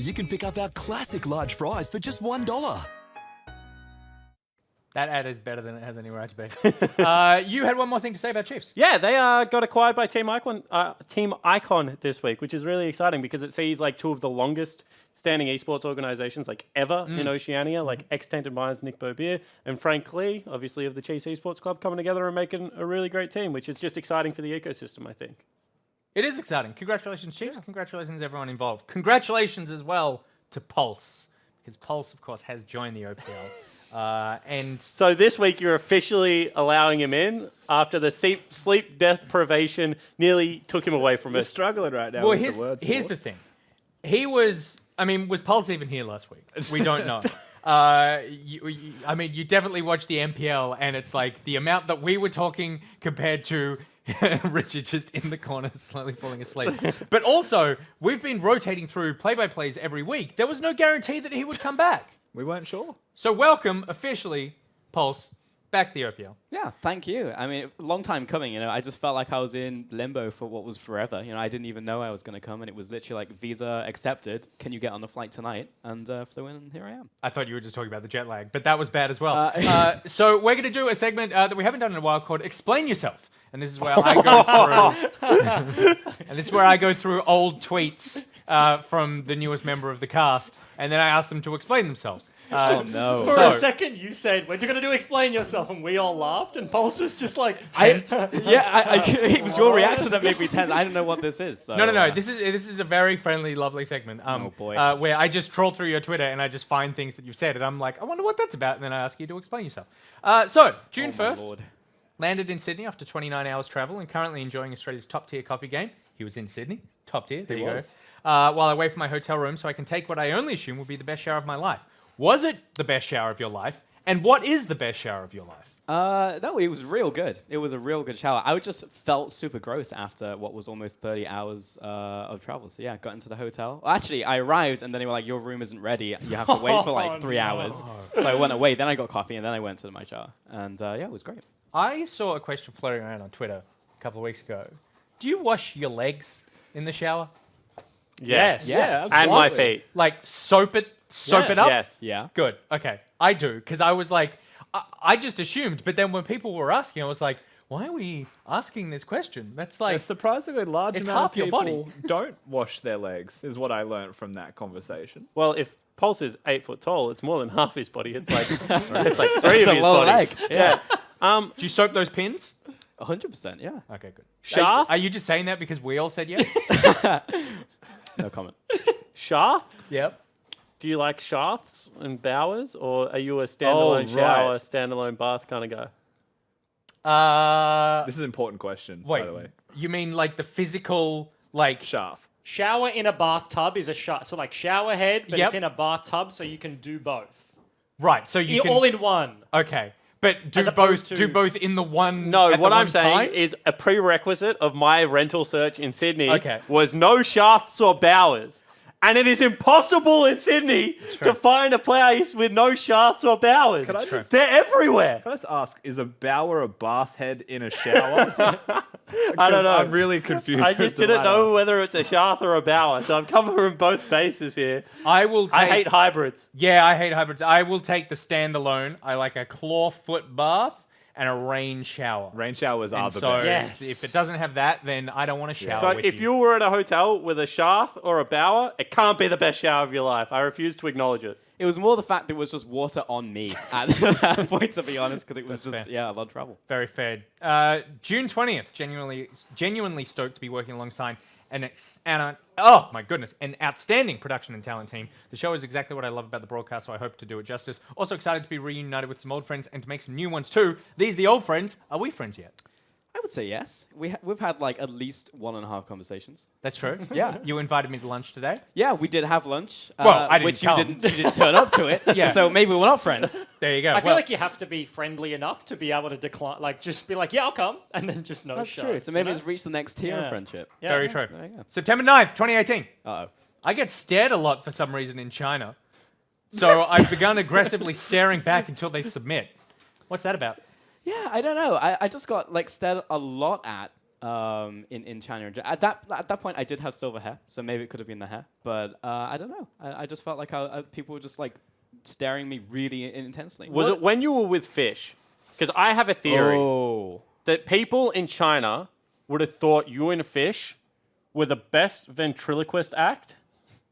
you can pick up our classic large fries for just $1. That ad is better than it has any right to be. You had one more thing to say about Chiefs. Yeah, they got acquired by Team Icon this week, which is really exciting because it sees like two of the longest standing esports organizations like ever in Oceania, like Ex-Tainted Minds, Nick Bobier, and Frank Lee, obviously of the Chiefs Esports Club, coming together and making a really great team, which is just exciting for the ecosystem, I think. It is exciting. Congratulations, Chiefs. Yeah. Congratulations, everyone involved. Congratulations as well to Pulse, because Pulse, of course, has joined the OPL. And so this week you're officially allowing him in after the sleep deprivation nearly took him away from us. We're struggling right now. Well, with here's the thing. Was Pulse even here last week? We don't know. You definitely watched the MPL, and it's like the amount that we were talking compared to Richard just in the corner slowly falling asleep. But also, we've been rotating through play-by-plays every week. There was no guarantee that he would come back. We weren't sure. So welcome, officially, Pulse, back to the OPL. Yeah, thank you. I mean, long time coming, I just felt like I was in limbo for what was forever. I didn't even know I was going to come, and it was literally like, visa accepted, can you get on the flight tonight? And flew in, and here I am. I thought you were just talking about the jet lag, but that was bad as well. So we're going to do a segment that we haven't done in a while called Explain Yourself. And this is where I go through old tweets from the newest member of the cast, and then I ask them to explain themselves. Oh no! For a second, you said, "We're going to do explain yourself," and we all laughed. And Pulse is just like tense. It was your reaction that made me tense. I don't know what this is. So, No. This is a very friendly, lovely segment. Oh boy! Where I just troll through your Twitter and I just find things that you've said, and I'm like, I wonder what that's about, and then I ask you to explain yourself. So June 1st. Landed in Sydney after 29 hours travel and currently enjoying Australia's top-tier coffee game. He was in Sydney. Top tier. There you go. While I wait for my hotel room so I can take what I only assume will be the best shower of my life. Was it the best shower of your life? And what is the best shower of your life? No, it was real good. It was a real good shower. I just felt super gross after what was almost 30 hours of travel. So yeah, got into the hotel. Well, actually, I arrived and then they were like, your room isn't ready. You have to wait for like 3 hours. So I went away, then I got coffee, and then I went to my shower. And yeah, it was great. I saw a question floating around on Twitter a couple of weeks ago. Do you wash your legs in the shower? Yes. Yes. And my feet. Like soap it up? Yes. Yeah. Good. Okay. I do, because I was like, I just assumed, but then when people were asking, I was like, why are we asking this question? That's like... A surprisingly large it's amount half of your people body. don't wash their legs, is what I learned from that conversation. Well, if Pulse is 8 foot tall, it's more than half his body. It's like it's like three of his lower body. leg. Yeah. Do you soap those pins? 100%, yeah. Okay, good. Shaft? Are you just saying that because we all said yes? No comment. Shaft? Yep. Do you like shafts and bowers, or are you a standalone shower, standalone bath kind of guy? This is an important question, Wait, by the way. you mean like the physical, like... Shaft. Shower in a bathtub is a shower. So like shower head, but it's in a bathtub, so you can do both. Right, so you can... All in one. Okay. But do As opposed both to- in the one No, at what the I'm one saying time? is a prerequisite of my rental search in Sydney Okay. was no shafts or bowers. And it is impossible in Sydney to find a place with no shafts or bowers. They're everywhere. Can I just ask, is a bower a bath head in a shower? I don't know. I'm really confused. I with just the didn't latter. know whether it's a shaft or a bower, so I'm covering both bases here. I hate hybrids. Yeah, I hate hybrids. I will take the standalone. I like a clawfoot bath and a rain shower. Rain showers are And the so best. if it doesn't have that, then I don't want to shower So with if you were at a hotel with a shaft or a bower, it can't be the best shower of your life. I refuse to acknowledge it. It was more the fact that it was just water on me at that point, to be honest, because it was That's just, fair. a lot of travel. Very fair. June 20th, genuinely stoked to be working alongside an outstanding production and talent team. The show is exactly what I love about the broadcast, so I hope to do it justice. Also excited to be reunited with some old friends and to make some new ones too. These the old friends. Are we friends yet? I would say yes. We've had like at least 1.5 conversations. That's true. Yeah. You invited me to lunch today. Yeah, we did have lunch. Well, I didn't which come. you didn't turn up to it. Yeah. So maybe we're not friends. There you go. I feel like you have to be friendly enough to be able to decline, like just be like, yeah, I'll come, and then just no That's show. true. So maybe it's reached the next tier of Yeah. friendship. Yeah. Very true. There you go. September 9th, 2018. Uh-oh. I get stared a lot for some reason in China. So I've begun aggressively staring back until they submit. What's that about? Yeah, I don't know. I just got like stared a lot at in China. At that point, I did have silver hair, so maybe it could have been the hair. But I don't know. I just felt like people were just like staring me really intensely. Was it when you were with fish? Because I have a theory that people in China would have thought you and a fish were the best ventriloquist act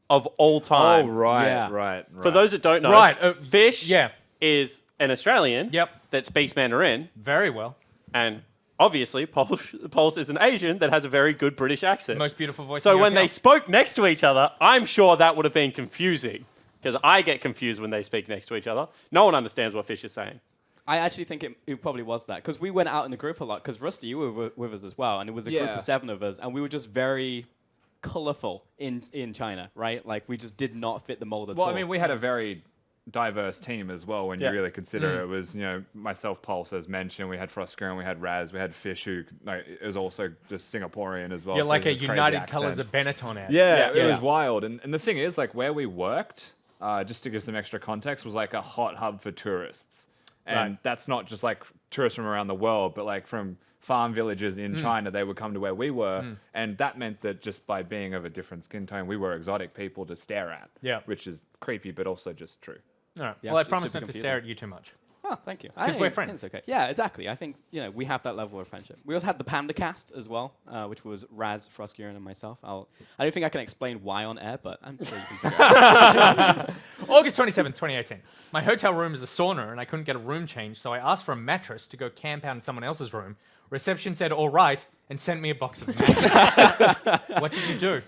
of all time. Oh, right, Yeah. right. For those that don't know, Fish yeah. is an Australian Yep. that speaks Mandarin, Very well. and obviously Pulse is an Asian that has a very good British accent. Most beautiful voice. So in when they Europe. spoke next to each other, I'm sure that would have been confusing, because I get confused when they speak next to each other. No one understands what Fish is saying. I actually think it probably was that, because we went out in a group a lot, because Rusty, you were with us as well, and it was a group of 7 of us, and we were just very colorful in China, right? Like, we just did not fit the mold at all. Well, I mean, we had a very diverse team as well when you really consider it. Was, myself, Pulse, as mentioned, we had Frosker and we had Raz, we had Fish, who is also just Singaporean as well. You're so like a there's crazy United Colors of accents. Benetton ad. Yeah, it Yeah. was wild. And the thing is, like, where we worked, just to give some extra context, was like a hot hub for tourists. And Right. that's not just like tourists from around the world, but like from farm villages in China, they would come to where we were. And that meant that just by being of a different skin tone, we were exotic people to stare at. Yeah. Which is creepy, but also just true. All right. Yeah, Well, I it's promise super not to confusing. stare at you too much. Oh, thank you. 'Cause I we're think friends. It's okay. Yeah, exactly. I think, we have that level of friendship. We also had the Panda cast as well, which was Raz, Froskier, and myself. I don't think I can explain why on air, but I'm sure you can figure it out. August 27th, 2018. My hotel room is a sauna and I couldn't get a room change, so I asked for a mattress to go camp out in someone else's room. Reception said, all right, and sent me a box of matches. What did you do?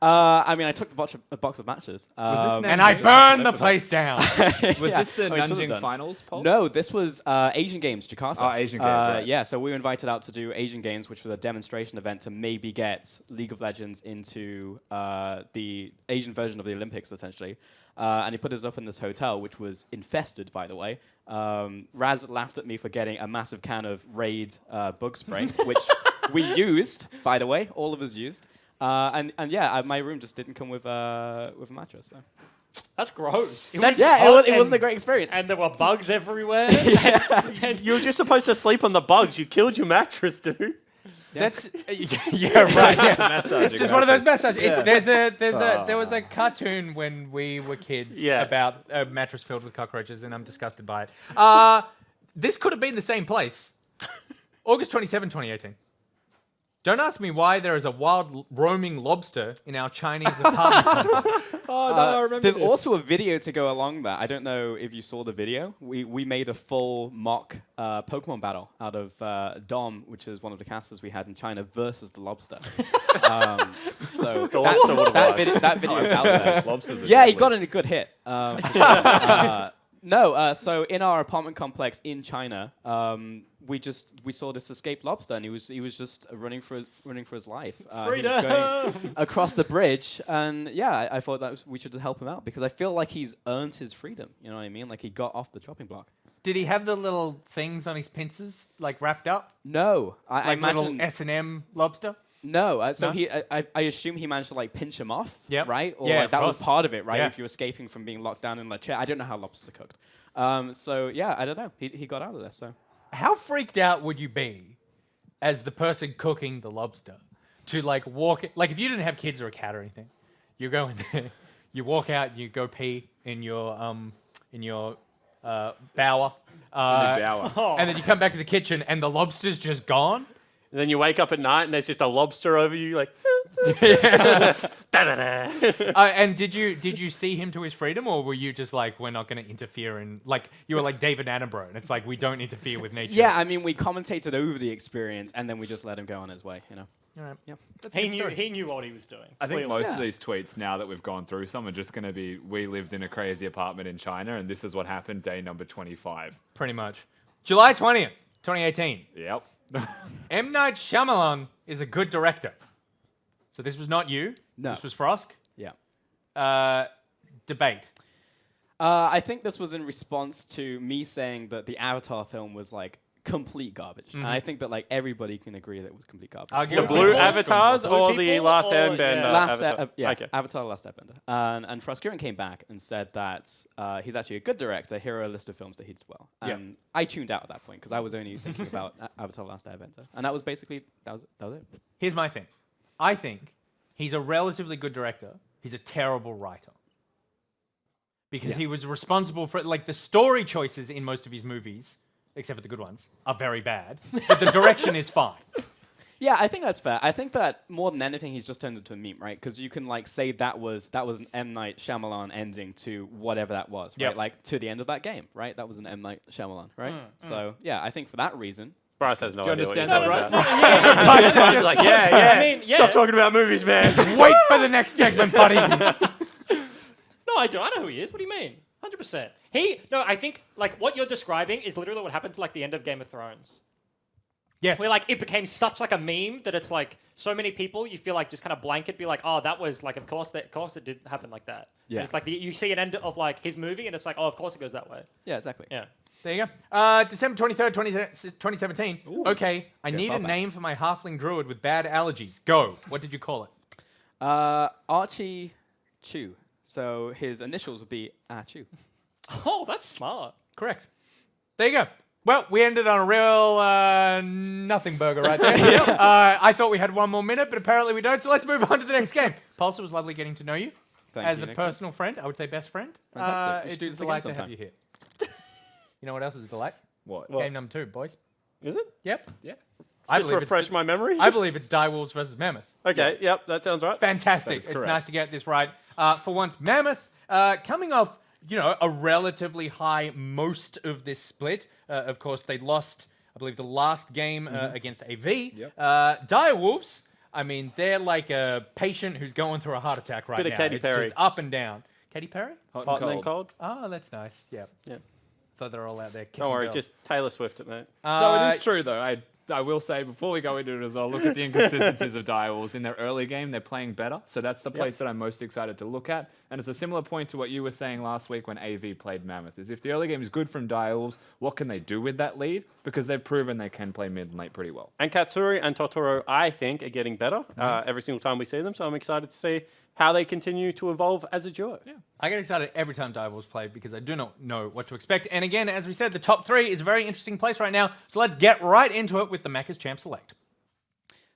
I mean, I took a box of matches. And I burned the place down. Was Yeah. this the Oh, we should've Nanjing done. finals, Paul? No, this was Asian Games, Jakarta. Oh, Asian Games, right. Yeah, so we were invited out to do Asian Games, which was a demonstration event to maybe get League of Legends into the Asian version of the Olympics, essentially. And he put us up in this hotel, which was infested, by the way. Raz laughed at me for getting a massive can of Raid bug spray, which we used, by the way, all of us used. And my room just didn't come with a mattress. So. That's gross. It wasn't a great experience. And there were bugs everywhere. You were just supposed to sleep on the bugs. You killed your mattress, dude. That's yeah, right. Yeah. It's just one of those messages. There was a cartoon when we were kids about a mattress filled with cockroaches, and I'm disgusted by it. This could have been the same place. August 27, 2018. Don't ask me why there is a wild roaming lobster in our Chinese apartment complex. Oh, no, I remember There's this. also a video to go along that. I don't know if you saw the video. We made a full mock Pokemon battle out of Dom, which is one of the casters we had in China, versus the lobster. So The lobster would have that won. video is out there. Lobsters are Yeah, he deadly. got in a good hit. For sure. So in our apartment complex in China, we saw this escaped lobster, and he was just running for his life. He was going across the bridge, and I thought that we should help him out, because I feel like he's earned his freedom. You know what I mean? Like, he got off the chopping block. Did he have the little things on his pincers, like wrapped up? No, I Like little imagine S&M lobster? no. So No? I assume he managed to like pinch him off, Yep. right? Or Yeah, like, of that was course. part of it, right? Yeah. If you're escaping from being locked down in the chair, I don't know how lobsters are cooked. I don't know. He got out of there. So. How freaked out would you be as the person cooking the lobster to like walk, like if you didn't have kids or a cat or anything, you go in there, you walk out, you go pee in your bower, and then you come back to the kitchen and the lobster's just gone. And then you wake up at night and there's just a lobster over you, like. And did you see him to his freedom, or were you just like, we're not going to interfere in, like, you were like David Attenborough, and it's like, we don't interfere with nature? Yeah, I mean, we commentated over the experience, and then we just let him go on his way. All right. Yeah. That's a good story. He knew what he was doing. I think clearly. most of these tweets, now that we've gone through some, are just going to be, we lived in a crazy apartment in China, and this is what happened day number 25. Pretty much. July 20th, 2018. Yep. M. Night Shyamalan is a good director. So this was not you. No. This was Frosk. Yeah. Debate. I think this was in response to me saying that the Avatar film was like complete garbage. And I think that like everybody can agree that it was complete garbage. The blue avatars or the people Last or- Airbender avatar? Okay. Avatar: The Last Airbender. And Froskuren came back and said that he's actually a good director. Here are a list of films that he did well. And I tuned out at that point because I was only thinking about Avatar: The Last Airbender, and that was basically that was it. Here's my thing. I think he's a relatively good director. He's a terrible writer. Because he was responsible for, like, the story choices in most of his movies, except for the good ones, are very bad. But the direction is fine. Yeah, I think that's fair. I think that more than anything, he's just turned into a meme, right? Because you can like say that was an M. Night Shyamalan ending to whatever that was, right? Yep. Like to the end of that game, right? That was an M. Night Shyamalan, right? So yeah, I think for that reason. Bryce has no Do you idea what you're understand talking that, about. Bryce? Bryce is like, yeah. I mean, yeah. Stop talking about movies, man. Wait for the next segment, buddy. No, I do. I know who he is. What do you mean? 100%. I think like what you're describing is literally what happened to like the end of Game of Thrones. Yes. Where like it became such like a meme that it's like so many people you feel like just kind of blanket be like, oh, that was like of course it did happen like that. Yeah. And it's like you see an end of like his movie and it's like, oh, of course it goes that way. Yeah, exactly. Yeah. There you go. December 23rd, 2017. Okay, I need far a back. name for my halfling druid with bad allergies. Go. What did you call it? Archie Chu. So his initials would be Chu. Oh, that's smart. Correct. There you go. Well, we ended on a real nothing burger right there. I thought we had one more minute, but apparently we don't. So let's move on to the next game. Pulse, it was lovely getting to know you. Thank As you, a Nick. personal friend, I would say best friend. Fantastic. We should It's do a this again delight to have sometime. you here. You know what else is a delight? What? Game number 2, boys. Is it? Yep. Yeah. I Just believe refresh my memory? I believe it's Direwolves versus Mammoth. Okay, yep, that sounds right. Fantastic. That is It's correct. nice to get this right. For once, Mammoth, coming off, a relatively high most of this split. Of course, they lost, I believe, the last game against AV. Yep. Direwolves, I mean, they're like a patient who's going through a heart attack right Bit of now. Katy It's Perry. just up and down. Katy Perry? Hot and then cold? Oh, that's nice. Yeah. Yeah. Thought they're all out there kissing Don't worry, girls. just Taylor Swift it, mate. No, it is true though. I will say before we go into it as well, look at the inconsistencies of Direwolves. In their early game, they're playing better. So that's the place that I'm most excited to look at. And it's a similar point to what you were saying last week when AV played Mammoth. Is if the early game is good from Direwolves, what can they do with that lead? Because they've proven they can play mid and late pretty well. And Katsuri and Totoro, I think, are getting better every single time we see them. So I'm excited to see how they continue to evolve as a duo. Yeah. I get excited every time Direwolves play because I do not know what to expect. And again, as we said, the top 3 is a very interesting place right now. So let's get right into it with the Macca's Champ Select.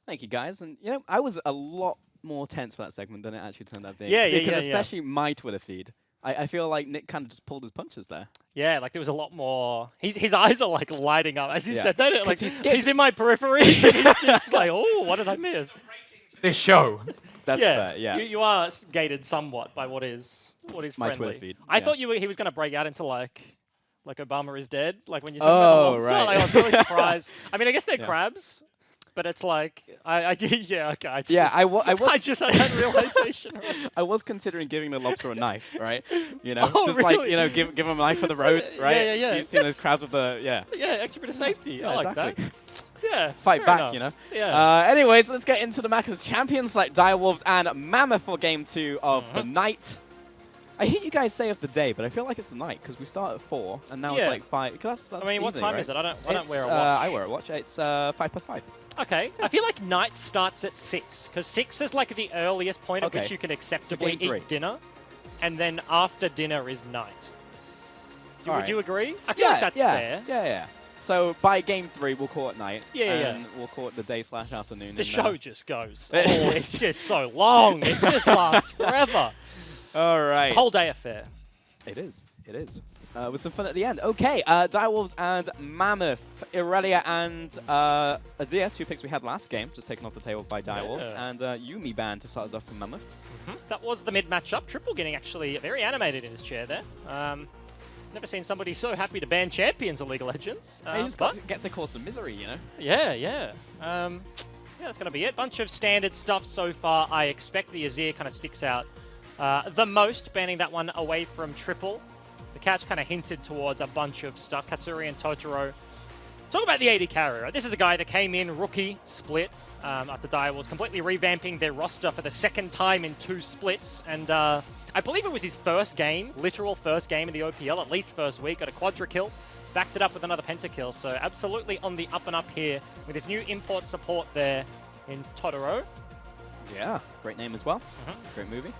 Thank you, guys. And I was a lot more tense for that segment than it actually turned out being. Yeah, yeah, because yeah, especially my Twitter feed. I feel like Nick kind of just pulled his punches there. Yeah, like there was a lot more. His eyes are like lighting up as you Yeah. said that. Like 'Cause he skipped. he's in my periphery. And he's just like, oh, what did I miss? This show. That's fair, yeah. You are gated somewhat by what is My friendly. Twitter feed, I yeah. thought he was going to break out into like Obama is dead. Like when you said Oh, that right. like, I was really surprised. I mean, I guess they're Yeah. crabs, but it's like yeah, okay. I just, Yeah, I I just had that realization. I was considering giving the lobster a knife, right? Oh, just really? like, give him a knife for the road, Yeah, right? yeah, yeah. You've seen That's- those crabs with the, yeah, extra bit of safety. Yeah, I like exactly. that. Yeah, Fight fair back, enough. you know? Yeah. Anyways, let's get into the Macca's champions like Direwolves and Mammoth for game 2 of the night. I hear you guys say of the day, but I feel like it's the night because we start at 4 and now it's Yeah. like 5. That's I mean, what evening, time right? is it? I don't wear a watch. I wear a watch. It's 5+5. Okay, I feel like night starts at 6 because 6 is like the earliest point at Okay. which you can acceptably game 3. eat dinner, and then after dinner is night. Would Alright. you agree? I feel like that's fair. Yeah. So by game 3, we'll call it night. Yeah, yeah. and we'll call it the day/afternoon. The and, show just goes. Oh, it's just so long. It just lasts forever. All right. It's a whole day affair. It is. With some fun at the end. Okay, Direwolves and Mammoth. Irelia and Azir, 2 picks we had last game, just taken off the table by Direwolves. Yeah. And Yumi Ban to start us off from Mammoth. That was the mid matchup. Triple getting actually very animated in his chair there. Never seen somebody so happy to ban champions of League of Legends. He just but get to cause some misery, you know? yeah. That's going to be it. Bunch of standard stuff so far. I expect the Azir kind of sticks out the most, banning that one away from triple. The catch kind of hinted towards a bunch of stuff. Katsuri and Totoro. Talk about the AD carry, right? This is a guy that came in rookie split after Direwolves, completely revamping their roster for the second time in 2 splits. And I believe it was his first game, literal first game in the OPL, at least first week, got a quadra kill. backed it up with another pentakill. So absolutely on the up and up here with his new import support there in Totoro. Yeah, great name as well. Great movie.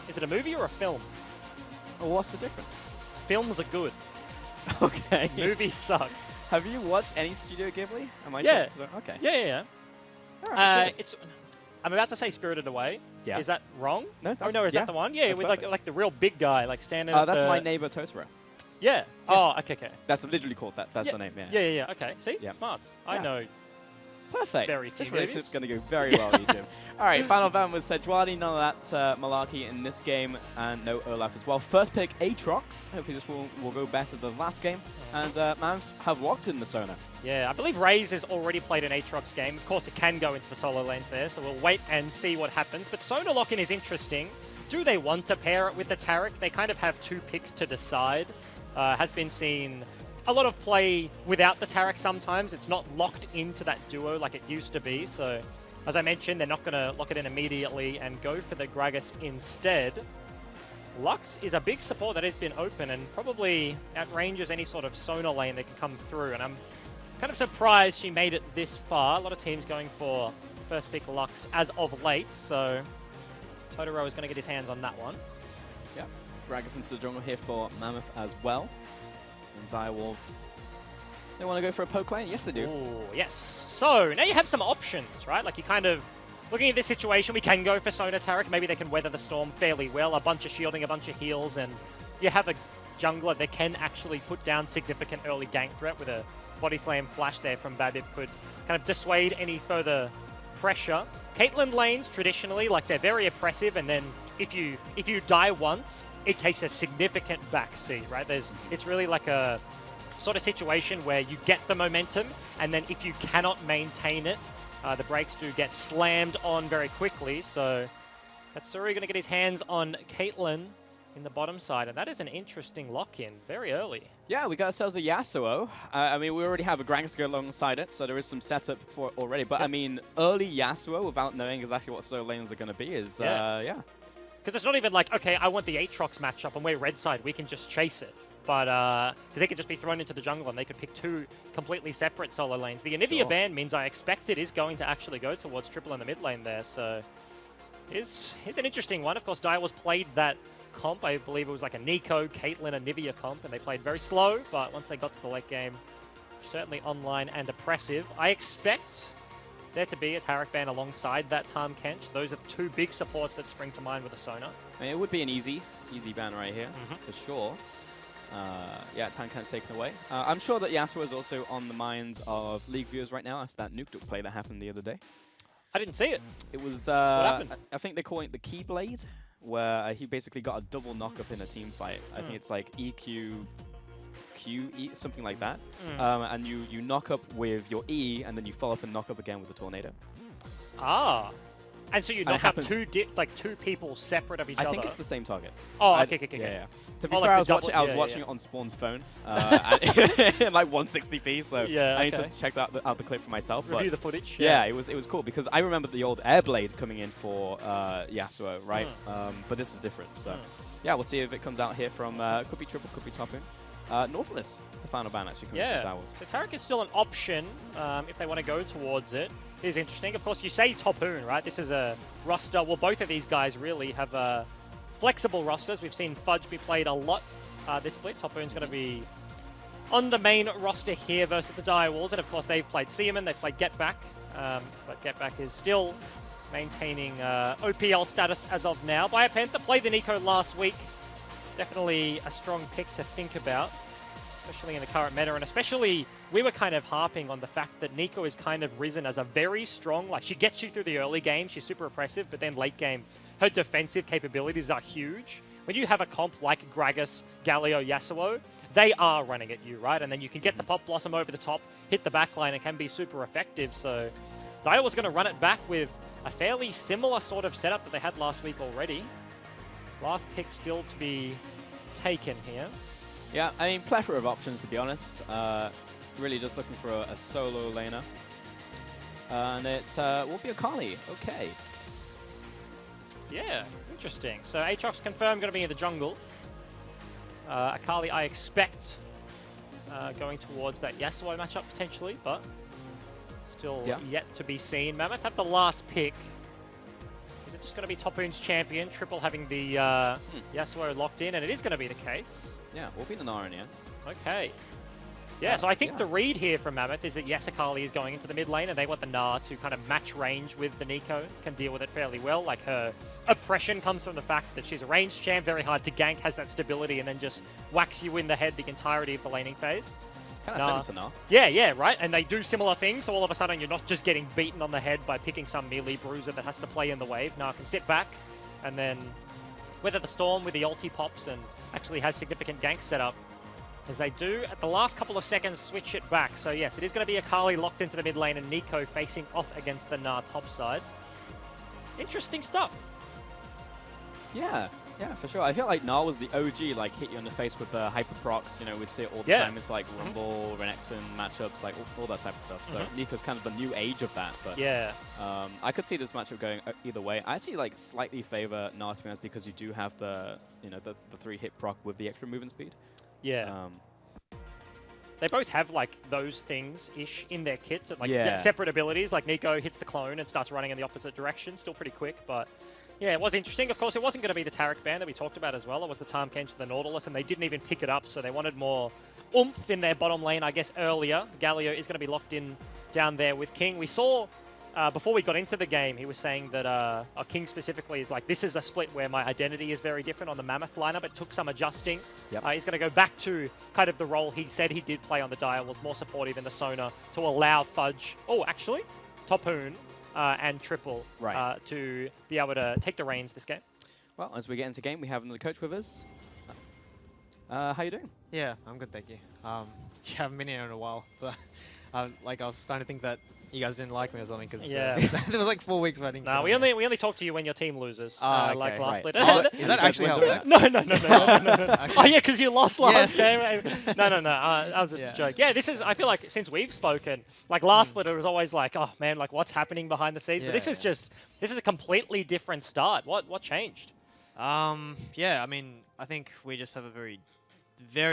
Is it a movie or a film? What's the difference? Films are good. Okay. Movies suck. Have you watched any Studio Ghibli? Am I Yeah. Okay. Yeah. All right, good. I'm about to say Spirited Away. Yeah. Is that wrong? No, Oh that's- no, is yeah, that the one? Yeah, that's with perfect. like the real big guy, like standing. at That's the- My Neighbor Totoro. Yeah. Oh, okay. That's literally called that. That's Yeah. the name. Yeah. Yeah. Okay. See, Yeah. smarts. I Yeah. know. Perfect. Very few This relationship's movies. going to go very well, you Jim. All right, final ban was Sejuani. None of that malarkey in this game, and no Olaf as well. First pick, Aatrox. Hopefully this will go better than last game. And Mammoth have locked in the Sona. Yeah, I believe Raze has already played an Aatrox game. Of course, it can go into the solo lanes there, so we'll wait and see what happens. But Sona lock-in is interesting. Do they want to pair it with the Taric? They kind of have two picks to decide. Has been seen a lot of play without the Taric sometimes. It's not locked into that duo like it used to be. So, as I mentioned, they're not going to lock it in immediately and go for the Gragas instead. Lux is a big support that has been open and probably outranges any sort of Sona lane that can come through. And I'm kind of surprised she made it this far. A lot of teams going for first pick Lux as of late. So, Totoro is going to get his hands on that one. Yeah. Gragas into the jungle here for Mammoth as well. And Direwolves, they want to go for a poke lane? Yes, they do. Ooh, yes. So, now you have some options, right? Like, you kind of, looking at this situation, we can go for Sona Taric. Maybe they can weather the storm fairly well. A bunch of shielding, a bunch of heals, and you have a jungler that can actually put down significant early gank threat with a body slam flash there from Babip could kind of dissuade any further pressure. Caitlyn lanes, traditionally, like, they're very oppressive, and then if you die once, it takes a significant backseat, right? It's really like a sort of situation where you get the momentum, and then if you cannot maintain it, the brakes do get slammed on very quickly. So Hatsuri going to get his hands on Caitlyn in the bottom side, and that is an interesting lock-in very early. Yeah, we got ourselves a Yasuo. I mean, we already have a Gragas to go alongside it, so there is some setup for it already. But I mean, early Yasuo without knowing exactly what solo lanes are going to be is, yeah. Because it's not even like, okay, I want the Aatrox matchup and we're red side, we can just chase it. But, because they could just be thrown into the jungle and they could pick two completely separate solo lanes. The Anivia ban means I expect it is going to actually go towards triple in the mid lane there, so here's an interesting one. Of course, Direwolves played that comp. I believe it was like a Nico, Caitlyn, Anivia comp, and they played very slow, but once they got to the late game, certainly online and oppressive. I expect there to be a Taric ban alongside that Tahm Kench. Those are the two big supports that spring to mind with a Sona. I mean, it would be an easy ban right here, for sure. Yeah, Tahm Kench taken away. I'm sure that Yasuo is also on the minds of League viewers right now. That's that Nuke play that happened the other day. I didn't see it. It was, What happened? I think they call it the Keyblade, where he basically got a double knock-up in a team fight. I think it's like EQ, QE, something like that. And you knock up with your E, and then you follow up and knock up again with the Tornado. Ah. And so you And it knock up happens- two people separate of each other. I think it's the same target. Oh, okay. Yeah. To be Oh, fair, like I was the watching, double- I was yeah, watching yeah. it on Spawn's phone at like 160p, so Yeah, I need okay. to check out the clip for myself. Review but the footage. yeah, it was cool because I remember the old Airblade coming in for Yasuo, right? But this is different, so yeah, we'll see if it comes out here from could be triple, could be top in. Nautilus is the final ban actually coming from Dowers. So Taric is still an option if they want to go towards it. It is interesting. Of course, you say Topoon, right? This is a roster. Well, both of these guys really have flexible rosters. We've seen Fudge be played a lot this split. Topoon's going to be on the main roster here versus the Direwolves. And of course, they've played Seaman, they've played Get Back. But Get Back is still maintaining OPL status as of now. Biopanther played the Nico last week. Definitely a strong pick to think about, especially in the current meta, and especially we were kind of harping on the fact that Nico is kind of risen as a very strong, like she gets you through the early game, she's super oppressive, but then late game, her defensive capabilities are huge. When you have a comp like Gragas, Galio, Yasuo, they are running at you, right? And then you can get the Pop Blossom over the top, hit the backline, and can be super effective. So Dio was going to run it back with a fairly similar sort of setup that they had last week already. Last pick still to be taken here. Yeah, I mean, plethora of options, to be honest. Really just looking for a solo laner. And it will be Akali. Okay. Yeah, interesting. So Aatrox confirmed going to be in the jungle. Akali, I expect, going towards that Yasuo matchup potentially, but still Yeah. yet to be seen. Mammoth have the last pick. Is it just going to be Topoon's champion? Triple having the Yasuo locked in, and it is going to be the case. Yeah, we'll be the Nara in the end. Okay. Yeah, so I think the read here from Mammoth is that Yasakali is going into the mid lane, and they want the Gnar to kind of match range with the Nico, can deal with it fairly well. Like, her oppression comes from the fact that she's a ranged champ, very hard to gank, has that stability, and then just whacks you in the head the entirety of the laning phase. Kind of similar to Nara. Yeah, right? And they do similar things, so all of a sudden you're not just getting beaten on the head by picking some melee bruiser that has to play in the wave. Gnar can sit back, and then weather the storm with the ulti pops, and actually has significant gank set up. As they do, at the last couple of seconds, switch it back. So yes, it is going to be Akali locked into the mid lane and Nico facing off against the Gnar top side. Interesting stuff. Yeah, for sure. I feel like Gnar was the OG, like, hit you in the face with the hyper procs. You know, we'd see it all the time. It's like Rumble, Renekton matchups, like all that type of stuff. So Nico's kind of the new age of that. But yeah, I could see this matchup going either way. I actually like slightly favor Gnar, to be honest, because you do have the, you know, the 3-hit proc with the extra movement speed. Yeah. They both have, like, those things-ish in their kits, like Yeah. separate abilities. Like, Nico hits the clone and starts running in the opposite direction, still pretty quick, but yeah, it was interesting. Of course, it wasn't going to be the Taric ban that we talked about as well. It was the Tahm Kench to the Nautilus, and they didn't even pick it up, so they wanted more oomph in their bottom lane, I guess, earlier. Galio is going to be locked in down there with King. We saw, before we got into the game, he was saying that King specifically is like, this is a split where my identity is very different on the Mammoth lineup. It took some adjusting. Yep. He's going to go back to kind of the role he said he did play on the Dire, was more supportive in the Sona to allow Fudge, actually, Topoon and Triple to be able to take the reins this game. Well, as we get into game, we have another coach with us. How you doing? Yeah, I'm good, thank you. Yeah, I haven't been here in a while, but like I was starting to think that you guys didn't like me or something because Yeah. there was like 4 weeks waiting. No, we only talk to you when your team loses, like okay, last right. split. Is that actually how it works? No. Oh yeah, because you lost last Yes. game. No. That was just a joke. Yeah, this is. I feel like since we've spoken, like last split, it was always like, oh man, like what's happening behind the scenes. But this is just a completely different start. What changed? Yeah, I mean, I think we just have a very,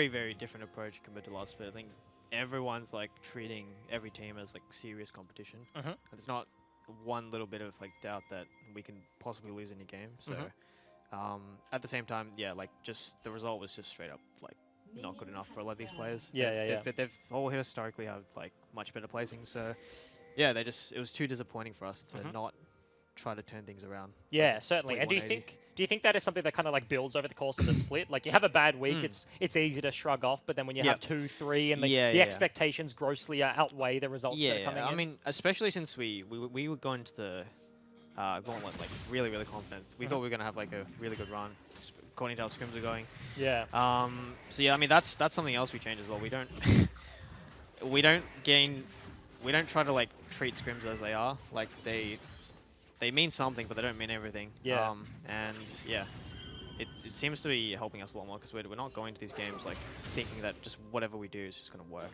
very different approach compared to last split. I think everyone's like treating every team as like serious competition. There's not one little bit of like doubt that we can possibly lose any game. So at the same time, yeah, like just the result was just straight up like not good enough for a lot of these players. They've all historically had like much better placing. So yeah, it was too disappointing for us to not try to turn things around. Yeah, certainly. And do you think that is something that kind of like builds over the course of the split? Like you have a bad week, it's easy to shrug off, but then when you have 2, 3, and the expectations grossly outweigh the results that are coming in. I mean, especially since we were going to the gauntlet like really confident. We thought we were gonna have like a really good run, according to how scrims are going. Yeah. So yeah, I mean that's something else we change as well. We don't try to like treat scrims as they are. Like they mean something, but they don't mean everything. Yeah. And yeah, it seems to be helping us a lot more because we're not going to these games like thinking that just whatever we do is just going to work.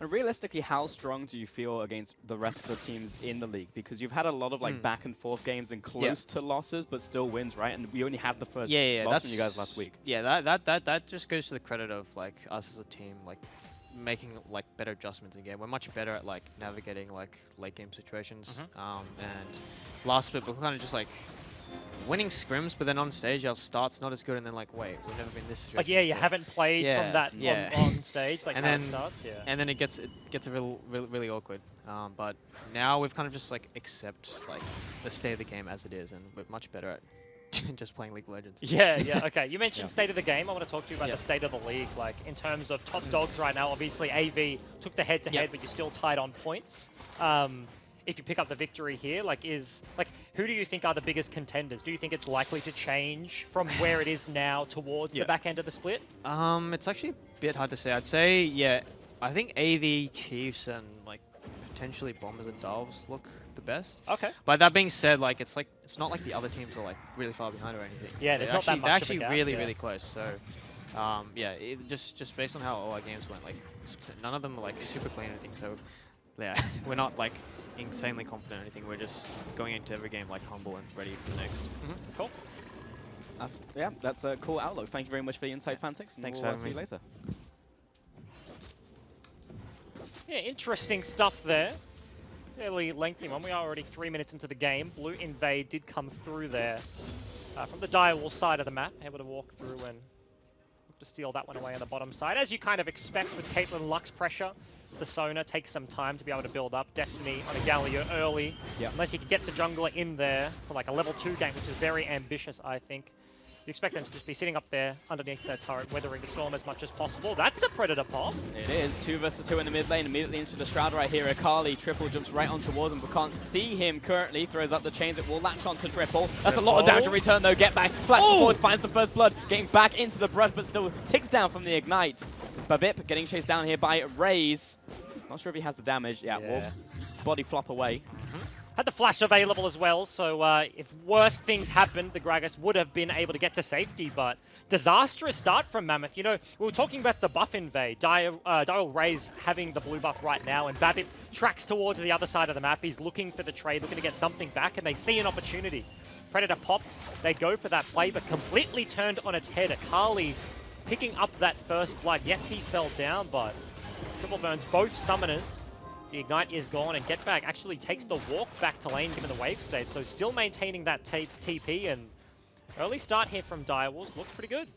And realistically, how strong do you feel against the rest of the teams in the league? Because you've had a lot of like back and forth games and close to losses, but still wins, right? And we only had the first loss from you guys last week. Yeah, that just goes to the credit of like us as a team, like making like better adjustments in game. We're much better at like navigating like late game situations. And last bit, we're kind of just like winning scrims, but then on stage our start's not as good, and then like wait, we've never been in this situation. Like you haven't played from that on stage, like and how then it starts. Yeah. And then it gets really awkward. But now we've kind of just like accept like the state of the game as it is, and we're much better at just playing League of Legends. Yeah. Okay. You mentioned state of the game. I want to talk to you about the state of the league. Like in terms of top dogs right now, obviously AV took the head-to-head, but you're still tied on points. If you pick up the victory here, who do you think are the biggest contenders? Do you think it's likely to change from where it is now towards the back end of the split? It's actually a bit hard to say. I'd say, yeah, I think AV, Chiefs, and like potentially Bombers and Dolphs look the best. Okay. But that being said, like it's not like the other teams are like really far behind or anything. Yeah, there's not that much they're actually of a gap, really close. So, yeah, just based on how all our games went, like none of them are like super clean or anything. So, yeah, we're not like insanely confident or anything. We're just going into every game like humble and ready for the next. Cool. That's a cool outlook. Thank you very much for the insight, Fantix. Thanks we'll for having see me. you later. Yeah, interesting stuff there. Fairly lengthy one. We are already 3 minutes into the game. Blue Invade did come through there from the Direwall side of the map. Able to walk through and look to steal that one away on the bottom side. As you kind of expect with Caitlyn Lux pressure, the Sona takes some time to be able to build up. Destiny on a Galio early. Yep. Unless you can get the jungler in there for like a level 2 gank, which is very ambitious, I think. You expect them to just be sitting up there underneath their turret, weathering the storm as much as possible. That's a Predator pop. It is. 2 versus 2 in the mid lane, immediately into the Shroud right here. Akali, Triple jumps right on towards him, but can't see him currently. Throws up the chains, it will latch onto Triple. That's a lot of damage in return though. Get back, flashes forward, finds the first blood, getting back into the brush, but still ticks down from the Ignite. Babip getting chased down here by Raze. Not sure if he has the damage. Yeah, will body flop away. Had the flash available as well, so if worse things happened, the Gragas would have been able to get to safety, but disastrous start from Mammoth. You know, we were talking about the buff invade. Dial Raze having the blue buff right now, and Babip tracks towards the other side of the map. He's looking for the trade, looking to get something back, and they see an opportunity. Predator popped, they go for that play, but completely turned on its head. Akali picking up that first blood. Yes, he fell down, but triple burns both summoners. The Ignite is gone, and Get Back actually takes the walk back to lane given the wave state, so still maintaining that TP, and early start here from Direwolves looks pretty good.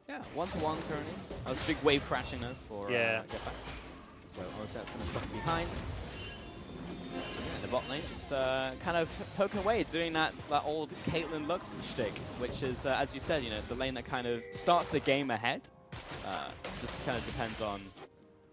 Yeah, 1-1 currently. That was a big wave crashing though for Yeah. Get Back. So OSAT's going to drop behind. Yeah, the bot lane just kind of poking away, doing that old Caitlyn Lux shtick, which is, as you said, you know, the lane that kind of starts the game ahead. Just kind of depends on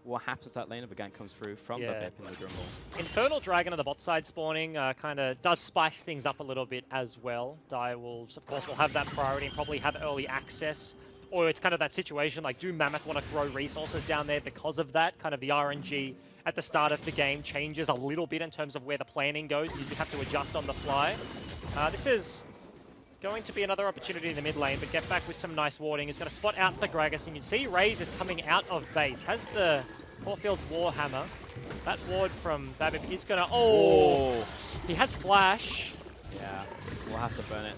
what happens if that lane of a gank comes through from the Babip in the jungle. Infernal Dragon on the bot side spawning kind of does spice things up a little bit as well. Direwolves, of course, will have that priority and probably have early access. Or it's kind of that situation, like, do Mammoth want to throw resources down there because of that? Kind of the RNG at the start of the game changes a little bit in terms of where the planning goes. You have to adjust on the fly. This is going to be another opportunity in the mid lane, but Get Back with some nice warding. He's going to spot out the Gragas, and you can see Raze is coming out of base. Has the Caulfield's Warhammer. That ward from Babip is going to... Oh! He has Flash. Yeah, we'll have to burn it.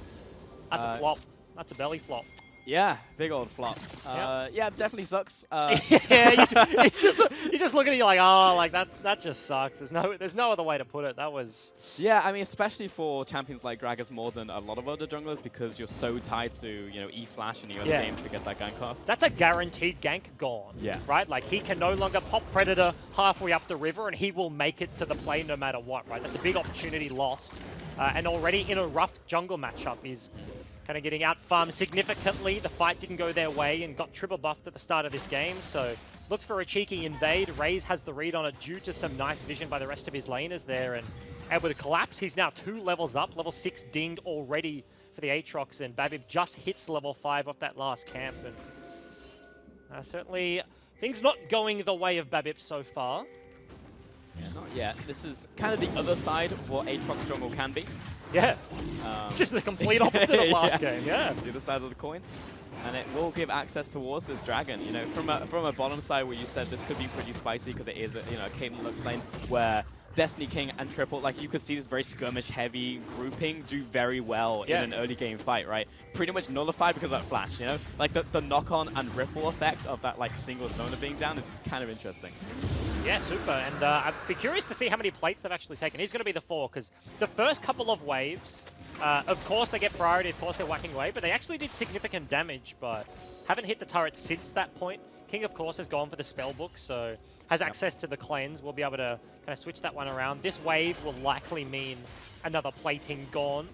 That's a flop. That's a belly flop. Yeah, big old flop. Yeah, definitely sucks. Yeah, you just look at it, you're like, oh, like that just sucks. There's no other way to put it. That was... Yeah, I mean, especially for champions like Gragas more than a lot of other junglers, because you're so tied to, you know, E-Flash in the early game to get that gank off. That's a guaranteed gank gone. Yeah. Right? Like, he can no longer pop Predator halfway up the river, and he will make it to the play no matter what, right? That's a big opportunity lost. And already in a rough jungle matchup, he's kind of getting out-farmed significantly. The fight didn't go their way and got triple buffed at the start of this game, so looks for a cheeky invade. Raze has the read on it due to some nice vision by the rest of his laners there, and able to collapse. He's now 2 levels up, level 6 dinged already for the Aatrox, and Babip just hits level 5 off that last camp. And certainly things not going the way of Babip so far. Yeah, not yet. This is kind of the other side of what Aatrox jungle can be. Yeah. It's just the complete opposite of last game, yeah. The other side of the coin. And it will give access towards this dragon. You know, from a bottom side where you said this could be pretty spicy because it is, a Caitlyn Lux lane where Destiny King and Triple, like, you could see this very skirmish-heavy grouping do very well in an early game fight, right? Pretty much nullified because of that flash, you know? Like, the knock-on and ripple effect of that, like, single Sona being down is kind of interesting. Yeah, super. And I'd be curious to see how many plates they've actually taken. He's going to be the 4, because the first couple of waves, of course they get priority, of course they're whacking away, but they actually did significant damage, but haven't hit the turret since that point. King, of course, has gone for the spellbook, so has access to the cleanse. We'll be able to kind of switch that one around. This wave will likely mean another plating gone.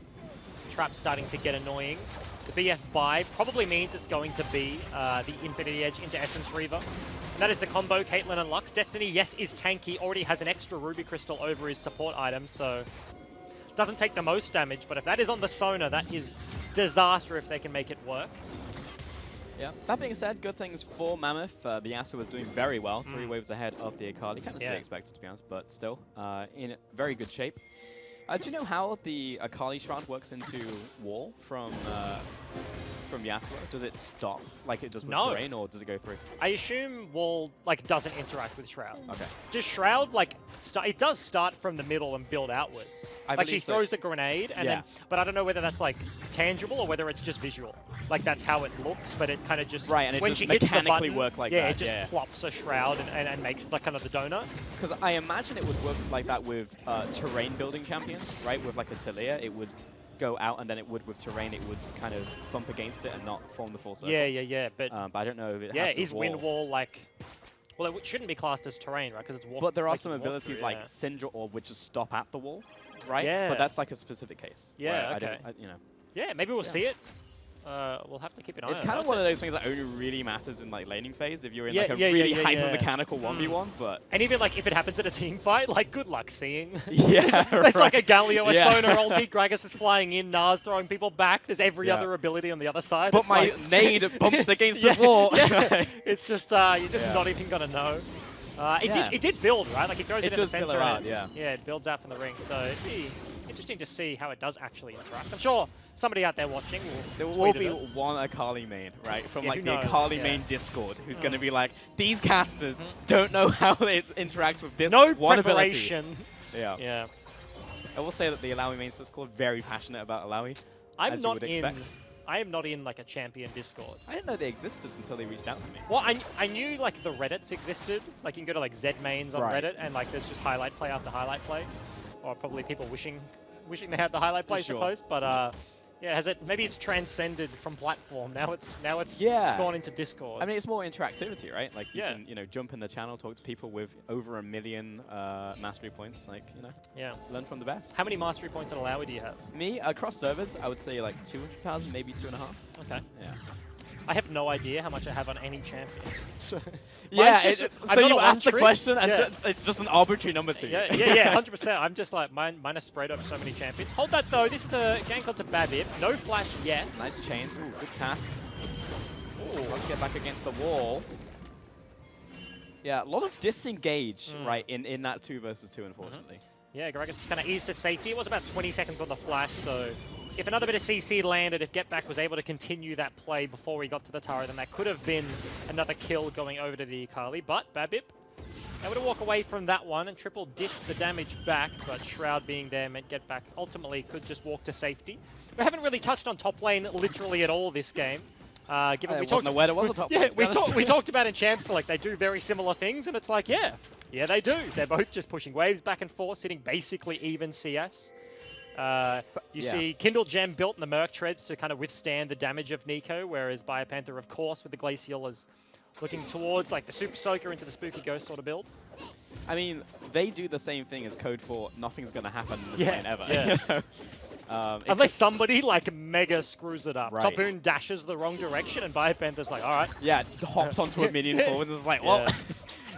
Trap starting to get annoying. The BF buy probably means it's going to be the Infinity Edge into Essence Reaver. And that is the combo, Caitlyn and Lux. Destiny, yes, is tanky, already has an extra Ruby Crystal over his support item, so doesn't take the most damage, but if that is on the Sona, that is disaster if they can make it work. Yeah. That being said, good things for Mammoth. The Yasuo was doing very well, 3 waves ahead of the Akali. Kind of to be expected, to be honest, but still in very good shape. Do you know how the Akali Shroud works into Wall from from Yasuo? Does it stop like it does with No. terrain, or does it go through? I assume wall like doesn't interact with Shroud. Okay. Just Shroud like it does start from the middle and build outwards. Like she believe so. throws a grenade and then, but I don't know whether that's like tangible or whether it's just visual. Like that's how it looks, but it kind of just Right, and it when just she hits the mechanically button, work like yeah, that, it just plops a Shroud and makes like kind of the donut. Because I imagine it would work like that with terrain building champions, right? With like a Talia, it would go out, and then it would with terrain, it would kind of bump against it and not form the full circle. Yeah. But I don't know if it yeah, has to is wind wall like? Well, it shouldn't be classed as terrain, right? Because it's walk. But there are like some you walk abilities through, like yeah. Syndra Orb, which just stop at the wall, right? Yeah. But that's like a specific case. Yeah, where I okay. don't, you know. Yeah, maybe we'll see it. We'll have to keep an eye on It's it. kind of That's one it. of those things that only really matters in like laning phase if you're in Yeah, like a yeah, really yeah, hyper yeah. mechanical 1v1, but And even like if it happens in a team fight, like good luck seeing. yeah, There's like a right. Galio, a Yeah. Sona ulti, Gragas is flying in, Nars throwing people back. There's every Yeah. other ability on the other side. But It's my like, nade bumped against yeah, the wall. yeah. It's just you're just Yeah. not even gonna know. Yeah. It did build, right? Like it goes It in the does build center. out, and yeah. Yeah, it builds out from the ring. So it'd be interesting to see how it does actually interact. I'm sure somebody out there watching There will will tweet be at us. one Akali main, right? From Yeah, like who the knows? Akali Yeah. main Discord, who's going to be like, these casters don't know how it interacts with this No one preparation. ability. Yeah. Yeah. I will say that the Alawi main Discord very passionate about Alawi. I'm as you not would in. expect. I am not in like a champion Discord. I didn't know they existed until they reached out to me. Well, I knew like the Reddits existed. Like you can go to like Z mains on Right. Reddit and like there's just highlight play after highlight play, or probably people wishing they had the highlight plays to Sure. post. But yeah, has it? Maybe it's transcended from platform. Now it's Yeah. gone into Discord. I mean, it's more interactivity, right? Like you Yeah. can, jump in the channel, talk to people with over 1 million mastery points. Like, yeah. learn from the best. How many mastery points on Alawi do you have? Me, across servers, I would say like 200,000, maybe 2.5. Okay. Yeah. I have no idea how much I have on any champion. So Yeah, mine's just- I'm so not you a asked the one-trick. question, and Yeah. it's just an arbitrary number to you. Yeah, 100%. I'm just like, mine are spread over so many champions. Hold that though, this is a gank onto Babip. No flash yet. Nice chains. Ooh, good task. Ooh, let's get back against the wall. Yeah, a lot of disengage, right, in that 2 versus 2, unfortunately. Yeah, Gragas kind of eased to safety. It was about 20 seconds on the flash, so if another bit of CC landed, if Get Back was able to continue that play before we got to the tower, then that could have been another kill going over to the Akali. But Babip able to walk away from that one and triple dished the damage back, but Shroud being there meant Get Back ultimately could just walk to safety. We haven't really touched on top lane literally at all this game. Given we talked aware there was a top lane, yeah, to be honest. we talked about in Champs Select, they do very similar things, and it's like, yeah, they do. They're both just pushing waves back and forth, sitting basically even CS. You see Kindle Gem built in the Merc Treads to kind of withstand the damage of Nico, whereas Biopanther, of course, with the Glacial is looking towards like the Super Soaker into the Spooky Ghost sort of build. I mean, they do the same thing as Code 4. Nothing's going to happen in this lane ever. Yeah. You know? Unless somebody like mega screws it up. Right. Topoon dashes the wrong direction and Biopanther's like, all right. Yeah, it hops onto a minion forward and it's like, well,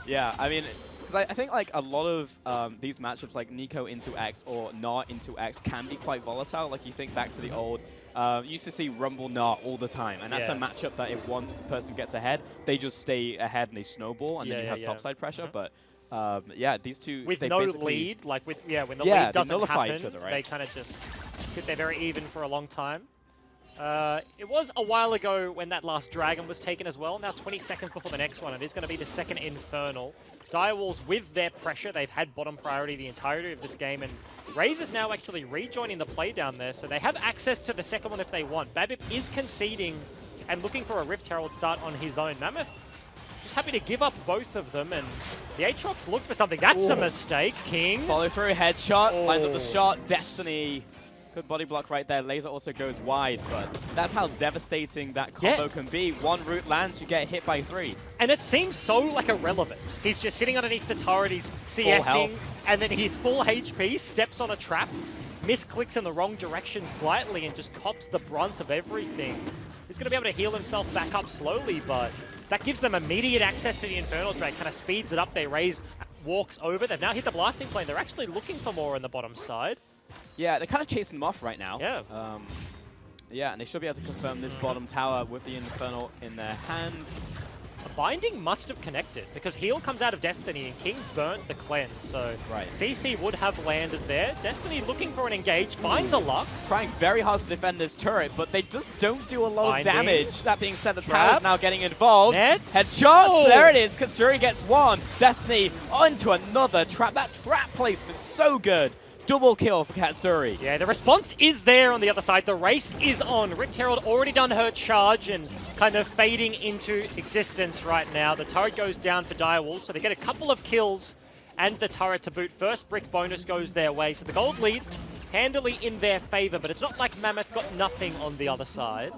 yeah, I mean, because I think like a lot of these matchups like Nico into X or Gnar into X can be quite volatile. Like you think back to the old, you used to see Rumble Gnar all the time, and that's a matchup that if one person gets ahead, they just stay ahead and they snowball, and then you have topside pressure. But yeah, these two with they no basically lead, like when the Yeah, lead they doesn't nullify happen, each other, right? they kind of just sit there very even for a long time. It was a while ago when that last dragon was taken as well. Now 20 seconds before the next one. It is going to be the second Infernal. Direwolves with their pressure, they've had bottom priority the entirety of this game, and Raze is now actually rejoining the play down there, so they have access to the second one if they want. Babip is conceding and looking for a Rift Herald start on his own. Mammoth just happy to give up both of them, and the Aatrox looked for something. That's a mistake, King. follow through headshot, lines up the shot, Destiny. Good body block right there. Laser also goes wide, but that's how devastating that combo can be. One root lands, you get hit by 3. And it seems so like irrelevant. He's just sitting underneath the turret, he's CSing, health. and then he's full HP, steps on a trap, misclicks in the wrong direction slightly, and just cops the brunt of everything. He's going to be able to heal himself back up slowly, but that gives them immediate access to the Infernal Drake, kind of speeds it up. They raise, walks over. They've now hit the blasting plane. They're actually looking for more on the bottom side. Yeah, they're kind of chasing them off right now. Yeah. Yeah, and they should be able to confirm this bottom tower with the Infernal in their hands. Binding must have connected because heal comes out of Destiny and King burnt the cleanse, so CC would have landed there. Destiny looking for an engage, finds a Lux. Trying very hard to defend this turret, but they just don't do a lot of damage. That being said, the Trap. tower's now getting involved. Nets. Headshots, Oh. there it is. Katsuri gets one. Destiny onto another trap. That trap placement so good. Double kill for Katsuri. Yeah, the response is there on the other side. The race is on. Rift Herald already done her charge and kind of fading into existence right now. The turret goes down for Direwolves, so they get a couple of kills and the turret to boot. First brick bonus goes their way, so the gold lead handily in their favor, but it's not like Mammoth got nothing on the other side.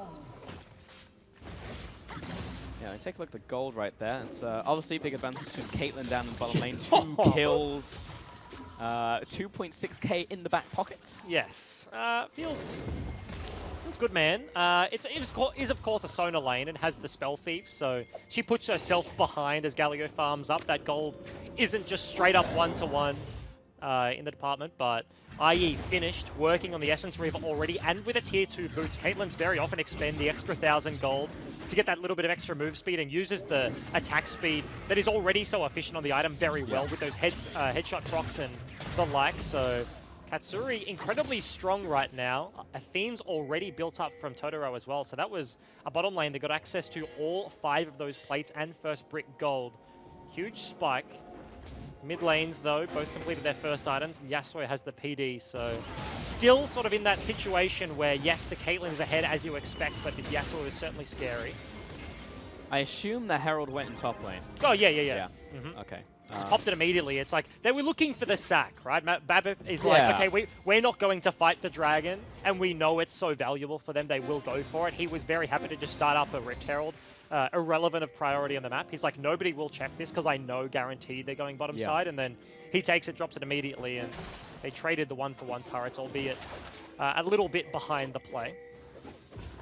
Yeah, take a look at the gold right there. It's obviously big advantage to Caitlyn down in the bottom lane. 2 kills. 2.6k in the back pocket. Yes, feels good, man. It is of course a Sona lane and has the Spell Thief, so she puts herself behind as Galio farms up. That gold isn't just straight up 1-to-1 in the department, but IE finished working on the Essence Reaver already, and with a tier 2 boot, Caitlyn's very often expend the extra 1,000 gold to get that little bit of extra move speed and uses the attack speed that is already so efficient on the item very well with those headshot procs and the like. So Katsuri incredibly strong right now. Athene's already built up from Totoro as well, so that was a bottom lane that got access to all 5 of those plates and first brick gold. Huge spike. Mid lanes, though, both completed their first items, and Yasuo has the PD, so still sort of in that situation where, yes, the Caitlyn's ahead as you expect, but this Yasuo is certainly scary. I assume the Herald went in top lane. Oh, yeah. Okay. Popped it immediately. It's like, they were looking for the sack, right? Babbitt is like, okay, we're not going to fight the dragon, and we know it's so valuable for them, they will go for it. He was very happy to just start up a Rift Herald. Irrelevant of priority on the map. He's like, nobody will check this because I know guaranteed they're going bottom side, and then he takes it, drops it immediately, and they traded the 1-for-1 turrets, albeit a little bit behind the play.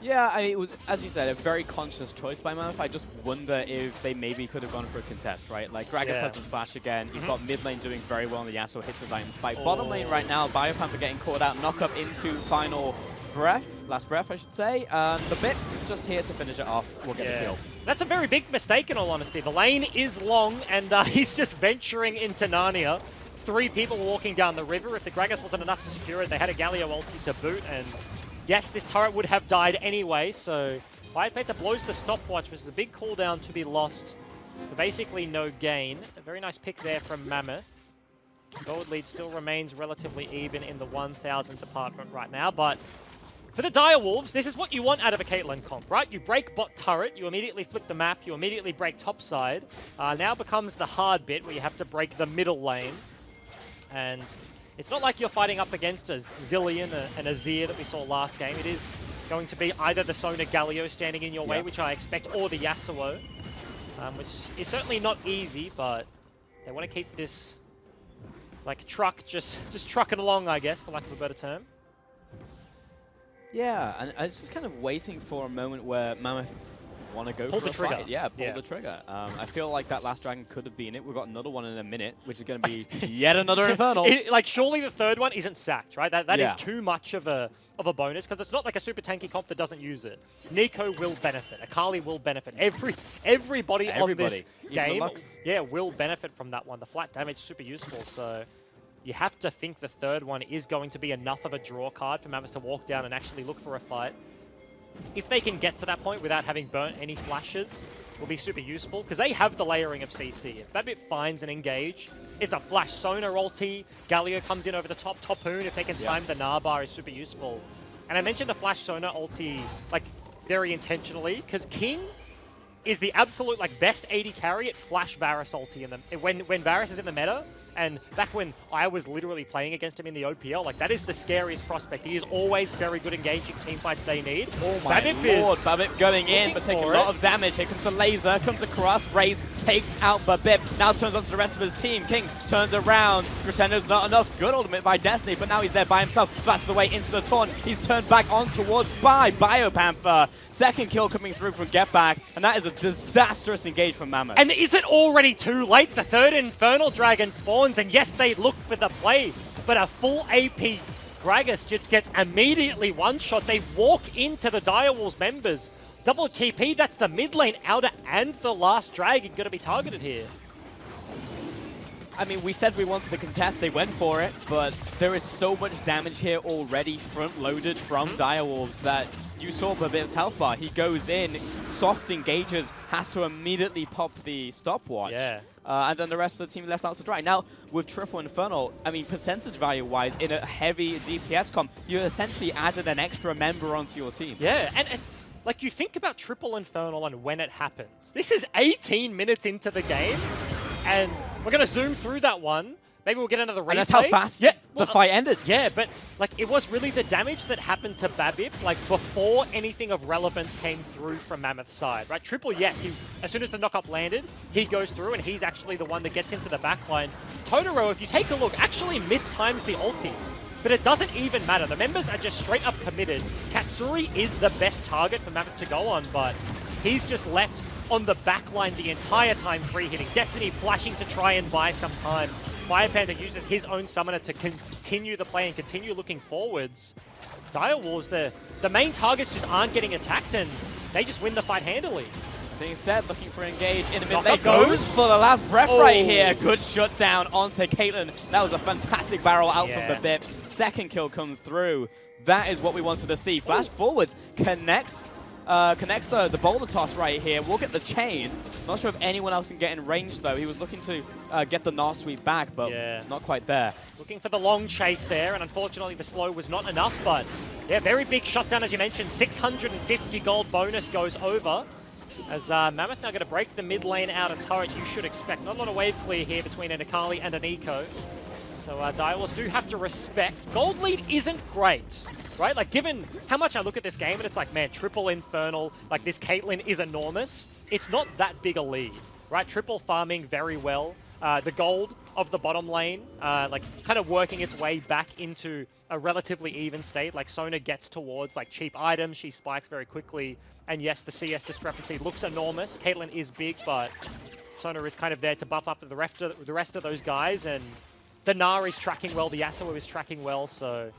Yeah, I mean, it was, as you said, a very conscious choice by Mammoth. I just wonder if they maybe could have gone for a contest, right? Like, Gragas has his flash again. You've got mid lane doing very well, and the Yasuo hits his item spike. Bottom lane right now, Biopanther getting caught out, knock up into final last breath, I should say. The bit just here to finish it off. We'll get the kill. That's a very big mistake, in all honesty. The lane is long, and he's just venturing into Narnia. 3 people walking down the river. If the Gragas wasn't enough to secure it, they had a Galio ulti to boot, and yes, this turret would have died anyway, so Biopanther blows the stopwatch, which is a big cooldown to be lost. For basically no gain. A very nice pick there from Mammoth. Gold lead still remains relatively even in the 1,000 department right now, but for the Direwolves, this is what you want out of a Caitlyn comp, right? You break bot turret, you immediately flip the map, you immediately break top side. Now becomes the hard bit where you have to break the middle lane. And it's not like you're fighting up against a Zillion and a Azir that we saw last game. It is going to be either the Sona Galio standing in your way, which I expect, or the Yasuo, which is certainly not easy, but they want to keep this like truck just trucking along, I guess, for lack of a better term. Yeah, and it's just kind of waiting for a moment where Mammoth want to go for the trigger. Fight. Yeah, pull the trigger. I feel like that last dragon could have been it. We've got another one in a minute, which is going to be yet another Infernal. Like, surely the third one isn't sacked, right? That is too much of a bonus, because it's not like a super tanky comp that doesn't use it. Nico will benefit. Akali will benefit. Everybody on this game will benefit from that one. The flat damage is super useful, so you have to think the third one is going to be enough of a draw card for Mammoth to walk down and actually look for a fight. If they can get to that point without having burnt any flashes, will be super useful, because they have the layering of CC. If that bit finds an engage, it's a flash Sona ulti, Galio comes in over the top, Topoon, if they can time the Narbar, is super useful. And I mentioned the flash Sona ulti, like, very intentionally, because King is the absolute, like, best AD carry at flash Varus ulti in them. When Varus is in the meta, and back when I was literally playing against him in the OPL, like, that is the scariest prospect. He is always very good engaging teamfights they need. Oh my lord, Babip going in, but taking a lot of damage. Here comes the laser, comes across, Raze takes out Babip, now turns onto the rest of his team. King turns around, Crescendo's not enough. Good ultimate by Destiny, but now he's there by himself. Flashes away into the taunt. He's turned back on towards by Biopanther. Second kill coming through from Get Back, and that is a disastrous engage from Mammoth. And is it already too late? The third Infernal Dragon spawns, and yes, they look for the play, but a full AP Gragas just gets immediately one-shot. They walk into the Direwolves members. Double TP, that's the mid lane outer and the last dragon going to be targeted here. I mean, we said we wanted to contest, they went for it, but there is so much damage here already front-loaded from Direwolves that you saw Babib's health bar. He goes in, soft engages, has to immediately pop the stopwatch. Yeah. And then the rest of the team left out to dry. Now, with Triple Infernal, I mean, percentage value-wise, in a heavy DPS comp, you essentially added an extra member onto your team. Yeah, and like you think about Triple Infernal and when it happens. This is 18 minutes into the game, and we're going to zoom through that one. Maybe we'll get another replay. And that's how fast the fight ended. Yeah, but like it was really the damage that happened to Babib, like before anything of relevance came through from Mammoth's side, right? Triple, yes, as soon as the knock-up landed, he goes through and he's actually the one that gets into the backline. Totoro, if you take a look, actually mistimes the ulti. But it doesn't even matter. The members are just straight up committed. Katsuri is the best target for Mammoth to go on, but he's just left on the backline the entire time free hitting. Destiny flashing to try and buy some time. Fire Panther uses his own summoner to continue the play and continue looking forwards. Direwolves, the main targets just aren't getting attacked and they just win the fight handily. Being said, looking for engage in the mid Knock-up lane. goes. Goes for the last breath right here. Good shut down onto Caitlyn. That was a fantastic barrel out from the bit. Second kill comes through. That is what we wanted to see. Flash forwards, connects the boulder toss right here. We'll get the chain. Not sure if anyone else can get in range though. He was looking to get the Gnar sweep back, but not quite there. Looking for the long chase there, and unfortunately the slow was not enough, but yeah, very big shutdown as you mentioned. 650 gold bonus goes over. As Mammoth now going to break the mid lane out of turret, you should expect. Not a lot of wave clear here between an Akali and an Eco. So Direwolves do have to respect. Gold lead isn't great, right? Like, given how much I look at this game and it's like, man, Triple Infernal, like this Caitlyn is enormous. It's not that big a lead, right? Triple farming very well. The gold of the bottom lane, like kind of working its way back into a relatively even state. Like Sona gets towards like cheap items, she spikes very quickly. And yes, the CS discrepancy looks enormous. Caitlyn is big, but Sona is kind of there to buff up the rest of those guys. And the Gnar is tracking well, the Yasuo is tracking well, so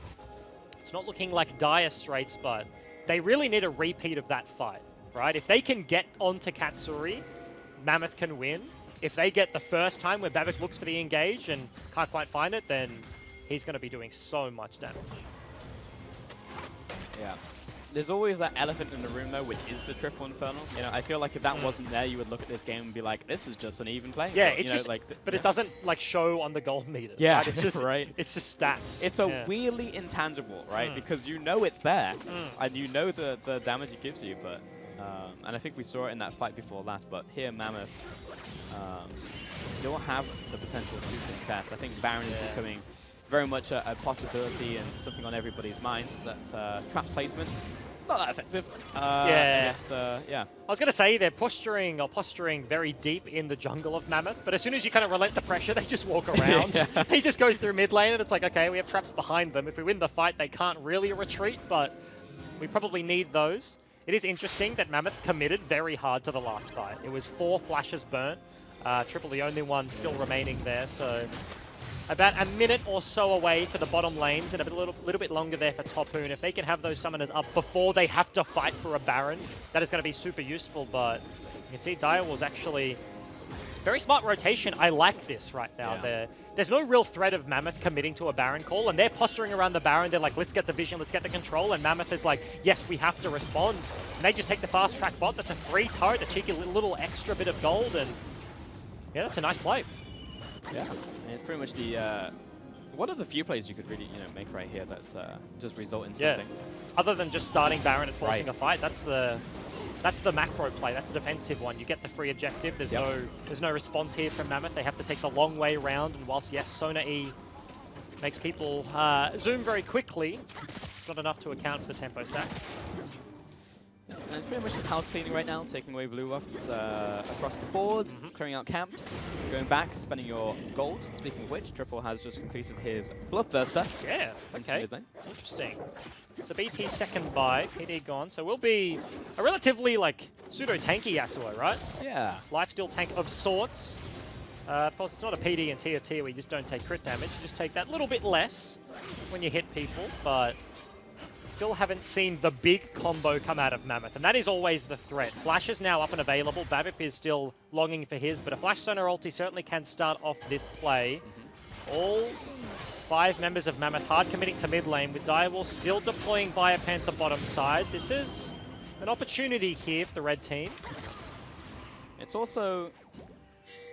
it's not looking like dire straits, but they really need a repeat of that fight, right? If they can get onto Katsuri, Mammoth can win. If they get the first time where Babik looks for the engage and can't quite find it, then he's going to be doing so much damage. Yeah. There's always that elephant in the room, though, which is the Triple Infernal. You know, I feel like if that wasn't there, you would look at this game and be like, this is just an even play. Yeah, but, it's just, like, but it doesn't like show on the gold meters. Yeah, right? It's just, right. It's just stats. It's a weirdly intangible, right? Because you know it's there, and you know the damage it gives you, but and I think we saw it in that fight before last, but here Mammoth still have the potential to contest. I think Baron is becoming very much a possibility and something on everybody's minds. That's trap placement. Not that effective. I was going to say they're posturing very deep in the jungle of Mammoth, but as soon as you kind of relent the pressure, they just walk around. They just go through mid lane, and it's like, okay, we have traps behind them. If we win the fight, they can't really retreat, but we probably need those. It is interesting that Mammoth committed very hard to the last fight. It was 4 flashes burnt. Triple the only one still remaining there, so about a minute or so away for the bottom lanes and a little bit longer there for Topoon. If they can have those summoners up before they have to fight for a Baron, that is going to be super useful, but you can see Direwolves actually very smart rotation. I like this right now. Yeah. There's no real threat of Mammoth committing to a Baron call, and they're posturing around the Baron. They're like, let's get the vision, let's get the control, and Mammoth is like, yes, we have to respond. And they just take the fast track bot. That's a free turret, a cheeky little extra bit of gold, and yeah, that's a nice play. Yeah, it's pretty much the one of the few plays you could really make right here that just result in something. Other than just starting Baron and forcing a fight, that's the macro play. That's the defensive one. You get the free objective. There's no response here from Mammoth. They have to take the long way around. And whilst yes, Sona E makes people zoom very quickly, it's not enough to account for the tempo sack. And it's pretty much just house cleaning right now, taking away blue buffs across the board, clearing out camps, going back, spending your gold. Speaking of which, Triple has just completed his Bloodthirster. Yeah, okay. Interesting. The BT second buy, PD gone, so we'll be a relatively pseudo-tanky Yasuo, right? Yeah. Lifesteal tank of sorts. Of course, it's not a PD and TFT where you just don't take crit damage. You just take that little bit less when you hit people, but still haven't seen the big combo come out of Mammoth, and that is always the threat. Flash is now up and available. Babip is still longing for his, but a Flash Sonar ulti certainly can start off this play. All 5 members of Mammoth hard committing to mid lane, with Direwolf still deploying via Panther bottom side. This is an opportunity here for the red team. It's also,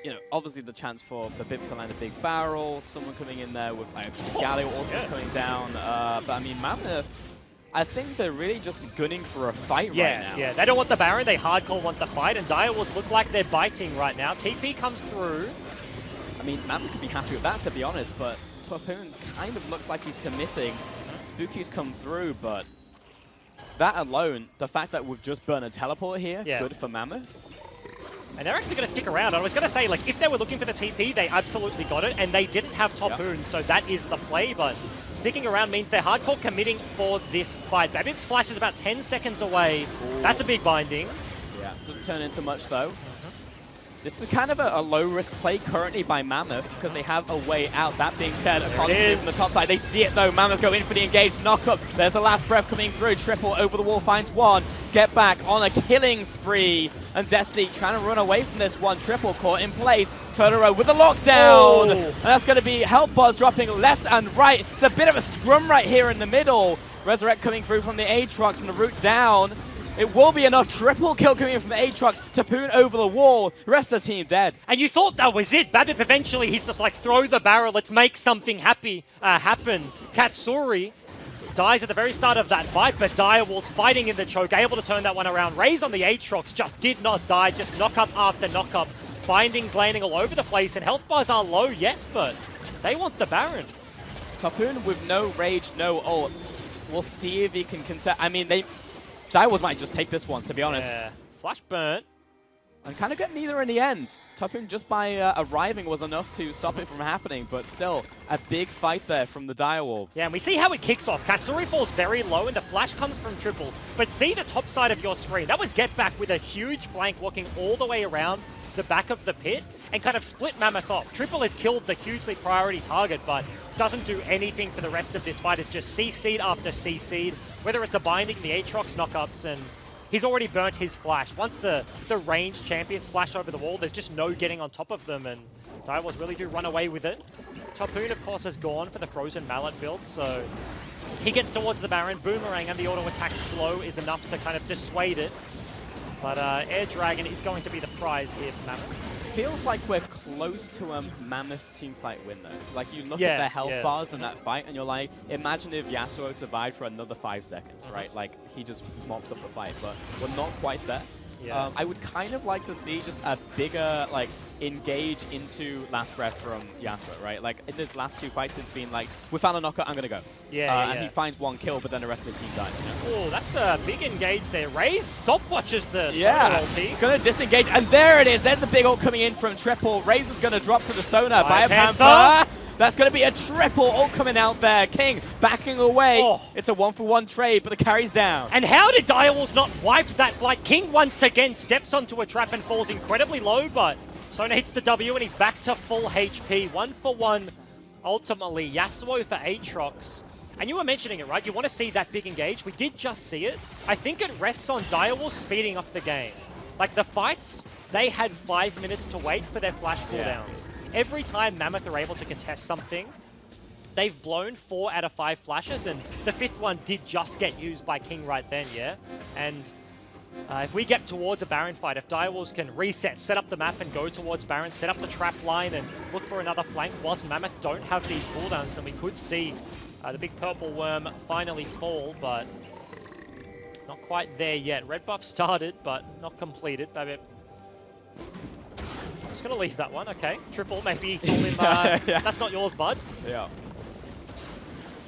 you know, obviously the chance for the Bib to land a big barrel, someone coming in there with like Galio also coming down. But I mean, Mammoth, I think they're really just gunning for a fight right now. Yeah, they don't want the Baron, they hardcore want the fight, and Direwolves look like they're biting right now. TP comes through. I mean, Mammoth could be happy with that, to be honest, but Topoon kind of looks like he's committing. Spooky's come through, but that alone, the fact that we've just burned a teleport here, good for Mammoth. And they're actually going to stick around. I was going to say, like, if they were looking for the TP, they absolutely got it, and they didn't have Topoon, so that is the play, but sticking around means they're hardcore committing for this fight. Babip's flash is about 10 seconds away. Ooh. That's a big binding. Yeah, doesn't turn into much, though. This is kind of a low-risk play currently by Mammoth because they have a way out. That being said, a concept from the top side. They see it, though. Mammoth go in for the engaged knock-up. There's the last breath coming through. Triple over the wall finds one. Get back on a killing spree. And Destiny trying to run away from this one. Triple caught in place. Totoro with a lockdown. And that's going to be Help Buzz dropping left and right. It's a bit of a scrum right here in the middle. Resurrect coming through from the Aatrox and the route down. It will be enough. Triple kill coming in from the Aatrox. Topoon over the wall. The rest of the team dead. And you thought that was it. Babip eventually, he's just like, throw the barrel. Let's make something happen. Katsuri dies at the very start of that fight, but Direwolf's fighting in the choke, able to turn that one around. Raze on the Aatrox just did not die. Just knock up after knock up. Bindings landing all over the place, and health bars are low, yes, but they want the Baron. Topoon with no rage, no ult. We'll see if he can contest. I mean, Direwolves might just take this one, to be honest. Yeah. Flash burnt. And kind of get neither in the end. Topoon just by arriving was enough to stop it from happening, but still, a big fight there from the Direwolves. Yeah, and we see how it kicks off. Katsuri falls very low, and the flash comes from Triple. But see the top side of your screen. That was Get Back with a huge flank walking all the way around the back of the pit and kind of split Mammoth off. Triple has killed the hugely priority target, but doesn't do anything for the rest of this fight. It's just CC'd after CC'd, whether it's a binding, the Aatrox knockups, and he's already burnt his flash. Once the ranged champions splash over the wall, there's just no getting on top of them, and Direwolves really do run away with it. Topoon, of course, has gone for the Frozen Mallet build, so he gets towards the Baron. Boomerang and the auto attack slow is enough to kind of dissuade it. But Air Dragon is going to be the prize here for Mammoth. Feels like we're close to a Mammoth teamfight win, though. Like, you look at the health bars in that fight, and you're like, imagine if Yasuo survived for another 5 seconds, right? Like, he just mops up the fight, but we're not quite there. Yeah. I would kind of like to see just a bigger, like, engage into last breath from Yasuo, right? Like, in his last 2 fights, it's been like, we found a knocker, I'm gonna go. And he finds 1 kill, but then the rest of the team dies, you know? Oh, that's a big engage there. Raze stopwatches the sonar ulti. Gonna disengage, and there it is. There's the big ult coming in from Triple. Raze is gonna drop to the sonar by a Panther. That's going to be a triple ult coming out there. King backing away. It's a 1-for-1 trade, but the carry's down. And how did Direwolves not wipe that flight? King once again steps onto a trap and falls incredibly low, but Sona hits the W and he's back to full HP. 1-for-1 ultimately. Yasuo for Aatrox. And you were mentioning it, right? You want to see that big engage. We did just see it. I think it rests on Direwolves speeding up the game. Like the fights, they had 5 minutes to wait for their flash cooldowns. Every time Mammoth are able to contest something, they've blown 4 out of 5 flashes, and the 5th one did just get used by King right then, And if we get towards a Baron fight, if Direwolves can reset, set up the map and go towards Baron, set up the trap line and look for another flank, whilst Mammoth don't have these cooldowns, then we could see the big purple worm finally fall, but not quite there yet. Red buff started, but not completed. Babip. Just going to leave that one, okay. Triple, maybe he told him, that's not yours, bud. Yeah.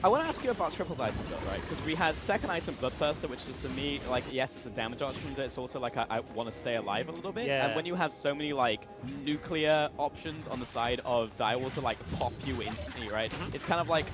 I want to ask you about Triple's item build, right? Because we had second item, Bloodthirster, which is to me, like, yes, it's a damage option, but it's also like I want to stay alive a little bit. Yeah. And when you have so many, like, nuclear options on the side of Direwolves to, like, pop you instantly, right? It's kind of like,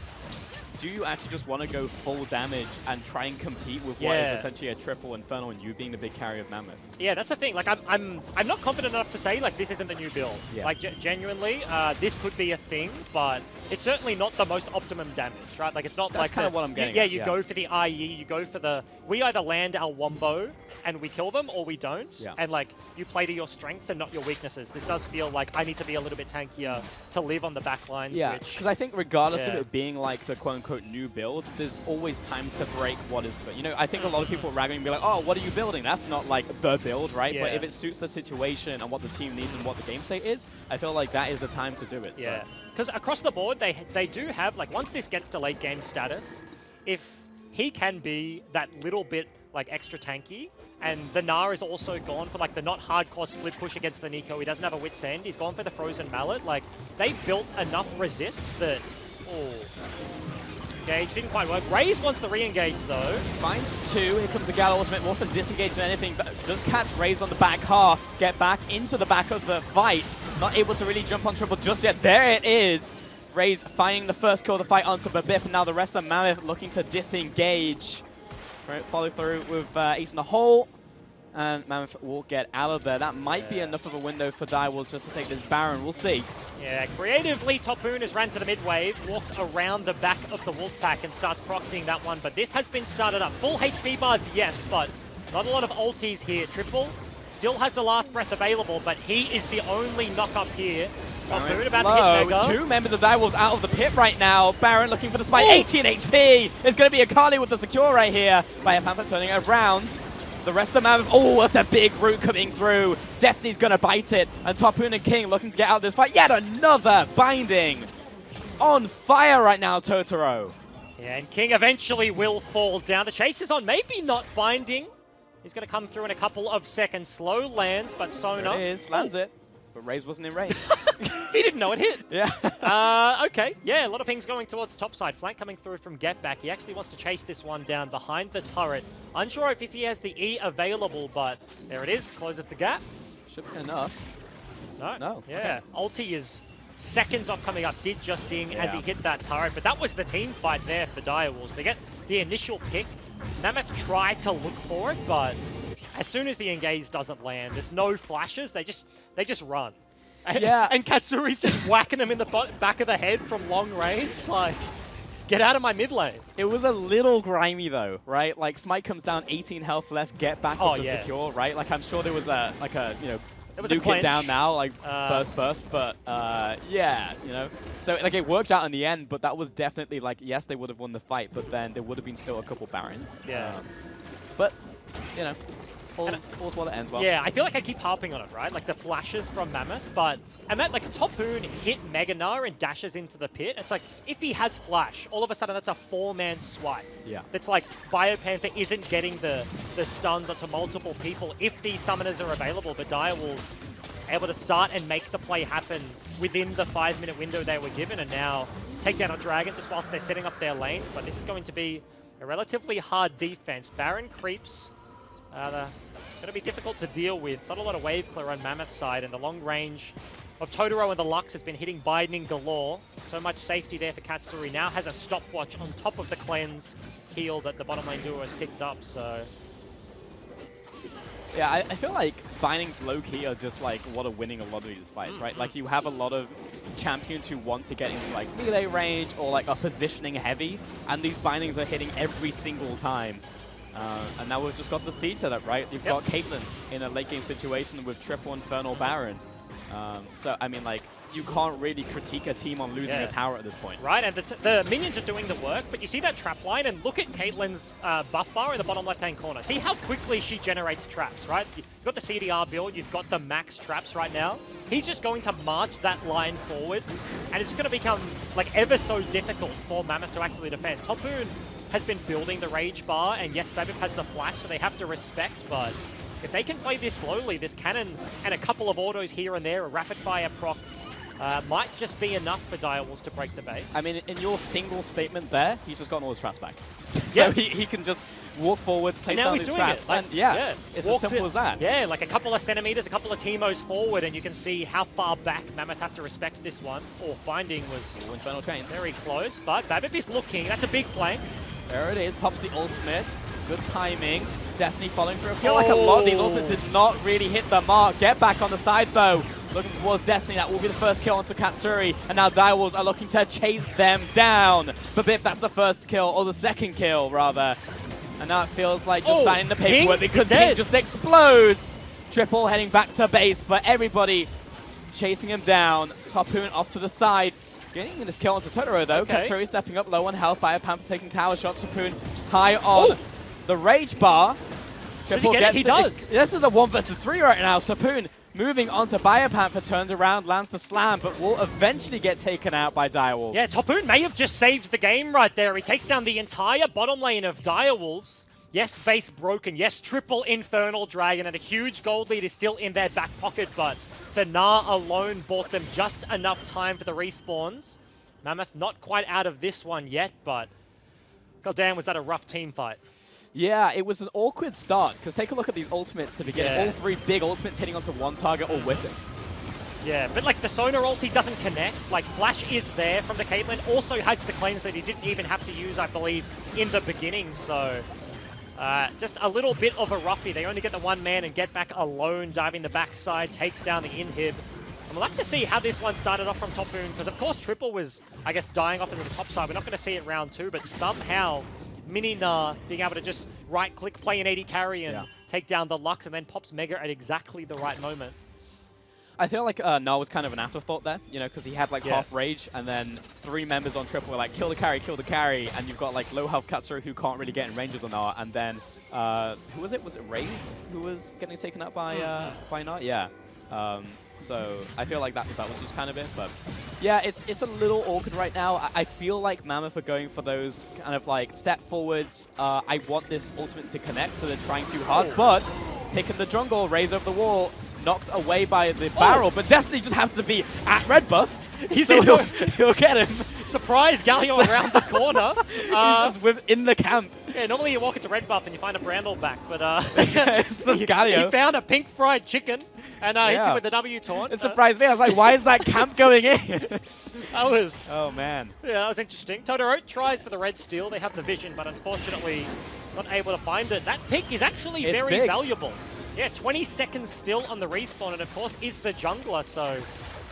do you actually just want to go full damage and try and compete with what is essentially a triple Infernal and you being the big carry of Mammoth? Yeah, that's the thing. Like, I'm not confident enough to say, like, this isn't the new build. Yeah. Like, genuinely, this could be a thing, but it's certainly not the most optimum damage, right? Like, it's not That's like kind of what I'm getting Yeah, at, you go for the IE, you go for the... We either land our wombo and we kill them, or we don't. Yeah. And, like, you play to your strengths and not your weaknesses. This does feel like I need to be a little bit tankier to live on the back lines. Yeah, which, because I think regardless of it being like the quote-unquote new build, there's always times to break what is good. You know, I think a lot of people ragging and be like, oh, what are you building? That's not like the build, right? Yeah. But if it suits the situation and what the team needs and what the game state is, I feel like that is the time to do it. Yeah, So. because across the board, they do have, like, once this gets to late game status, if he can be that little bit, like, extra tanky, and the Gnar is also gone for, like, the not hardcore split push against the Nico. He doesn't have a Wit's End. He's gone for the Frozen Mallet. Like, they've built enough resists that... Oh. Engage didn't quite work. Raze wants the re-engage, though. Finds two. Here comes the Gala ultimate. More for disengage than anything. But does catch Raze on the back half. Get back into the back of the fight. Not able to really jump on triple just yet. There it is. Raze finding the first kill of the fight onto Babif. And now the rest of Mammoth looking to disengage. Right, follow through with Ace in the hole. And Mammoth will get out of there. That might be enough of a window for Direwolves just to take this Baron. We'll see. Yeah, creatively, Topoon has ran to the mid-wave, walks around the back of the Wolfpack and starts proxying that one. But this has been started up. Full HP bars, yes, but not a lot of ultis here. Triple still has the last breath available, but he is the only knock-up here. Topoon about to hit Mega. Two members of Direwolves out of the pit right now. Baron looking for the spike. 18 HP. There's going to be a Kali with the secure right here. Fire Panther turning it around. The rest of Mammoth, oh, that's a big root coming through. Destiny's going to bite it. And Topoon and King looking to get out of this fight. Yet another binding. On fire right now, Totoro. Yeah, and King eventually will fall down. The chase is on, maybe not binding. He's going to come through in a couple of seconds. Slow lands, but Sona... There it is, lands it. But Raze wasn't in range. He didn't know it hit. Yeah. Okay. Yeah, a lot of pings going towards the top side. Flank coming through from Get Back. He actually wants to chase this one down behind the turret. Unsure if he has the E available, but there it is. Closes the gap. Should be enough. No. Yeah. Okay. Ulti is seconds off coming up. Did just ding as he hit that turret. But that was the team fight there for Direwolves. They get the initial pick. Mammoth tried to look for it, but as soon as the engage doesn't land, there's no flashes. They just run. Yeah. And Katsuri's just whacking him in the back of the head from long range. Like, get out of my mid lane. It was a little grimy though, right? Like Smite comes down, 18 health left, Get Back with the secure, right? Like I'm sure there was a It was Nuke a it down now, like burst, but yeah, you know. So like it worked out in the end, but that was definitely like, yes, they would have won the fight, but then there would have been still a couple Barons. Yeah. But, you know, all's well that ends well. Yeah, I feel like I keep harping on it, right? Like the flashes from Mammoth, and that like Topoon hit Mega Gnar and dashes into the pit. It's like, if he has flash, all of a sudden that's a 4-man swipe. Yeah. That's like, Biopanther isn't getting the stuns onto multiple people if these summoners are available, but Direwolves able to start and make the play happen within the 5-minute window they were given, and now take down a Dragon just whilst they're setting up their lanes, but this is going to be a relatively hard defense. Baron creeps. Going to be difficult to deal with. Not a lot of wave clear on Mammoth's side, and the long range of Totoro and the Lux has been hitting binding galore. So much safety there for Katsuri. Now has a stopwatch on top of the cleanse heal that the bottom lane duo has picked up, so... Yeah, I feel like bindings low-key are just like what are winning a lot of these fights, right? Like you have a lot of champions who want to get into like melee range or like are positioning heavy, and these bindings are hitting every single time. And now we've just got the seed set up, right? You've got Caitlyn in a late game situation with triple Infernal Baron. So, I mean, like, you can't really critique a team on losing a tower at this point. Right, and the minions are doing the work, but you see that trap line, and look at Caitlyn's buff bar in the bottom left-hand corner. See how quickly she generates traps, right? You've got the CDR build, you've got the max traps right now. He's just going to march that line forwards, and it's going to become, like, ever so difficult for Mammoth to actually defend. Topoon has been building the rage bar, and yes, Babip has the flash, so they have to respect, but if they can play this slowly, this cannon and a couple of autos here and there, a rapid fire proc might just be enough for Direwolves to break the base. I mean, in your single statement there, he's just gotten all his traps back. So Yeah. he can just walk forwards, place down his traps, Like, and yeah, it's as walks simple it- as that. Yeah, like a couple of centimeters, a couple of Teemos forward, and you can see how far back Mammoth have to respect this one. Or Binding was Ooh, Infernal Chains. very close, but Babip is looking. That's a big flank. There it is, pops the ultimate. Good timing. Destiny following through. I feel like a lot of these ultimates did not really hit the mark. Get back on the side though. Looking towards Destiny, that will be the first kill onto Katsuri, and now Direwolves are looking to chase them down. Babip, that's the first kill, or the second kill rather. And now it feels like just signing the paperwork because King just explodes. Triple heading back to base, but everybody chasing him down. Topoon off to the side. Getting this kill onto Totoro though. Okay. Katsuri stepping up low on health. Biopanther taking tower shots. Topoon high on the rage bar. Triple get it? gets He it. does. This is a 1 versus 3 right now. Topoon moving on to Biopanther, turns around, lands the slam, but will eventually get taken out by Direwolves. Yeah, Topoon may have just saved the game right there. He takes down the entire bottom lane of Direwolves. Yes, base broken. Yes, triple Infernal Dragon, and a huge gold lead is still in their back pocket, but the Gnar alone bought them just enough time for the respawns. Mammoth not quite out of this one yet, but goddamn, was that a rough team fight. Yeah, it was an awkward start, because take a look at these ultimates to begin. Yeah. All 3 big ultimates hitting onto one target or with it. Yeah, but like the Sonar ulti doesn't connect. Like Flash is there from the Caitlyn, also has the claims that he didn't even have to use, I believe, in the beginning. So just a little bit of a roughie. They only get the one man and get back alone, diving the backside, takes down the inhib. And we'll have to see how this one started off from Topoon, because of course Triple was, I guess, dying off into the top side. We're not going to see it round 2, but somehow Mini Gnar being able to just right-click, play an 80 carry, and take down the Lux, and then pops Mega at exactly the right moment. I feel like Gnar was kind of an afterthought there, you know, because he had like half rage, and then 3 members on Triple were like, kill the carry, and you've got like low health Katsuru who can't really get in range of the Gnar, and then, who was it? Was it Raze who was getting taken out by Gnar? Yeah. So I feel like that was just kind of it, but yeah, it's a little awkward right now. I feel like Mammoth are going for those kind of like step forwards. I want this ultimate to connect, so they're trying too hard, but picking the jungle, Raze over the wall, knocked away by the barrel, but Destiny just happens to be at red buff. So he'll get him. Surprise, Galio around the corner. He's just in the camp. Yeah, normally you walk into red buff and you find a Brandle back, but It's just Galio. he found a pink fried chicken and hits him with the W taunt. It surprised me. I was like, why is that camp going in? That was... Oh, man. Yeah, that was interesting. Totoro tries for the red steal. They have the vision, but unfortunately not able to find it. That pick is actually very big. valuable. Yeah, 20 seconds still on the respawn, and of course is the jungler, so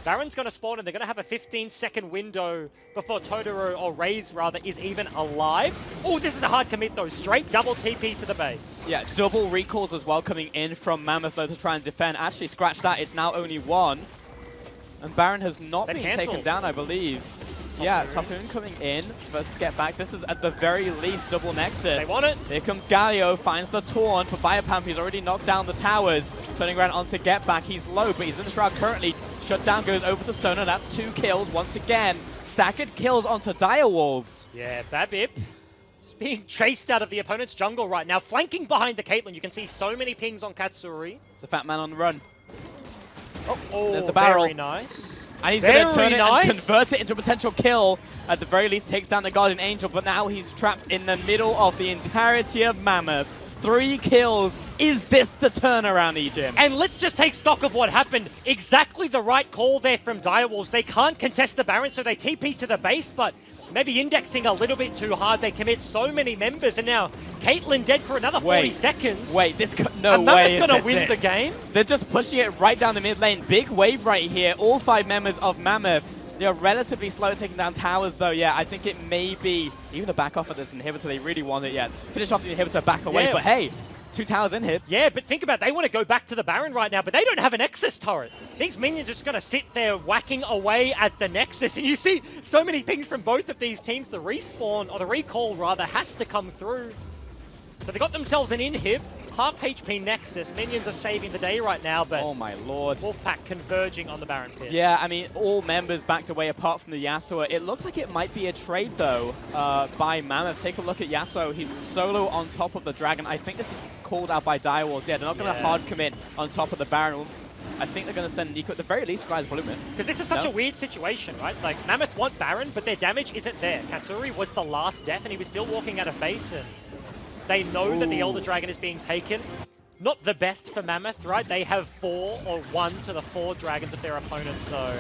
Baron's going to spawn, and they're going to have a 15-second window before Totoro, or Raze rather, is even alive. Oh, this is a hard commit though. Straight double TP to the base. Yeah, double recalls as well coming in from Mammoth though to try and defend. Actually, scratch that. It's now only 1. And Baron has not been taken down, I believe. Yeah, Topoon coming in. First get back. This is at the very least double Nexus. They want it. Here comes Galio, finds the taunt for Biopamp. He's already knocked down the towers. Turning around onto get back. He's low, but he's in the shroud currently. Shutdown goes over to Sona. That's 2 kills once again. Staggered kills onto Direwolves. Yeah, Babip just being chased out of the opponent's jungle right now. Flanking behind the Caitlyn. You can see so many pings on Katsuri. It's a fat man on the run. Oh, there's the barrel. Very nice. And he's going to turn it nice. and convert it into a potential kill. At the very least, takes down the Guardian Angel, but now he's trapped in the middle of the entirety of Mammoth. 3 kills. Is this the turnaround, Ejim? And let's just take stock of what happened. Exactly the right call there from Direwolves. They can't contest the Baron, so they TP to the base, but maybe indexing a little bit too hard. They commit so many members, and now Caitlyn dead for another 40 seconds. Wait, no way is gonna this win it. the game. They're just pushing it right down the mid lane. Big wave right here. All 5 members of Mammoth. They are relatively slow at taking down towers, though. Yeah, I think it may be even a back off of this inhibitor. They really want it yet. Finish off the inhibitor, back away. Yeah. But hey, 2 towers in here. Yeah, but think about it. They want to go back to the Baron right now, but they don't have a Nexus turret. These minions are just going to sit there whacking away at the Nexus. And you see so many pings from both of these teams. The respawn, or the recall rather, has to come through. So they got themselves an inhib. Half HP Nexus. Minions are saving the day right now, but Oh my lord. Wolfpack converging on the Baron pit. Yeah, I mean, all members backed away apart from the Yasuo. It looks like it might be a trade, though, by Mammoth. Take a look at Yasuo. He's solo on top of the Dragon. I think this is called out by Direwolves. Yeah, they're not going to hard commit on top of the Baron. I think they're going to send Nico at the very least Guy's Blooming. Because this is such a weird situation, right? Like, Mammoth want Baron, but their damage isn't there. Katsuri was the last death, and he was still walking out of base, and they know that the Elder Dragon is being taken. Not the best for Mammoth, right? They have 4 or 1 to the 4 dragons of their opponents, so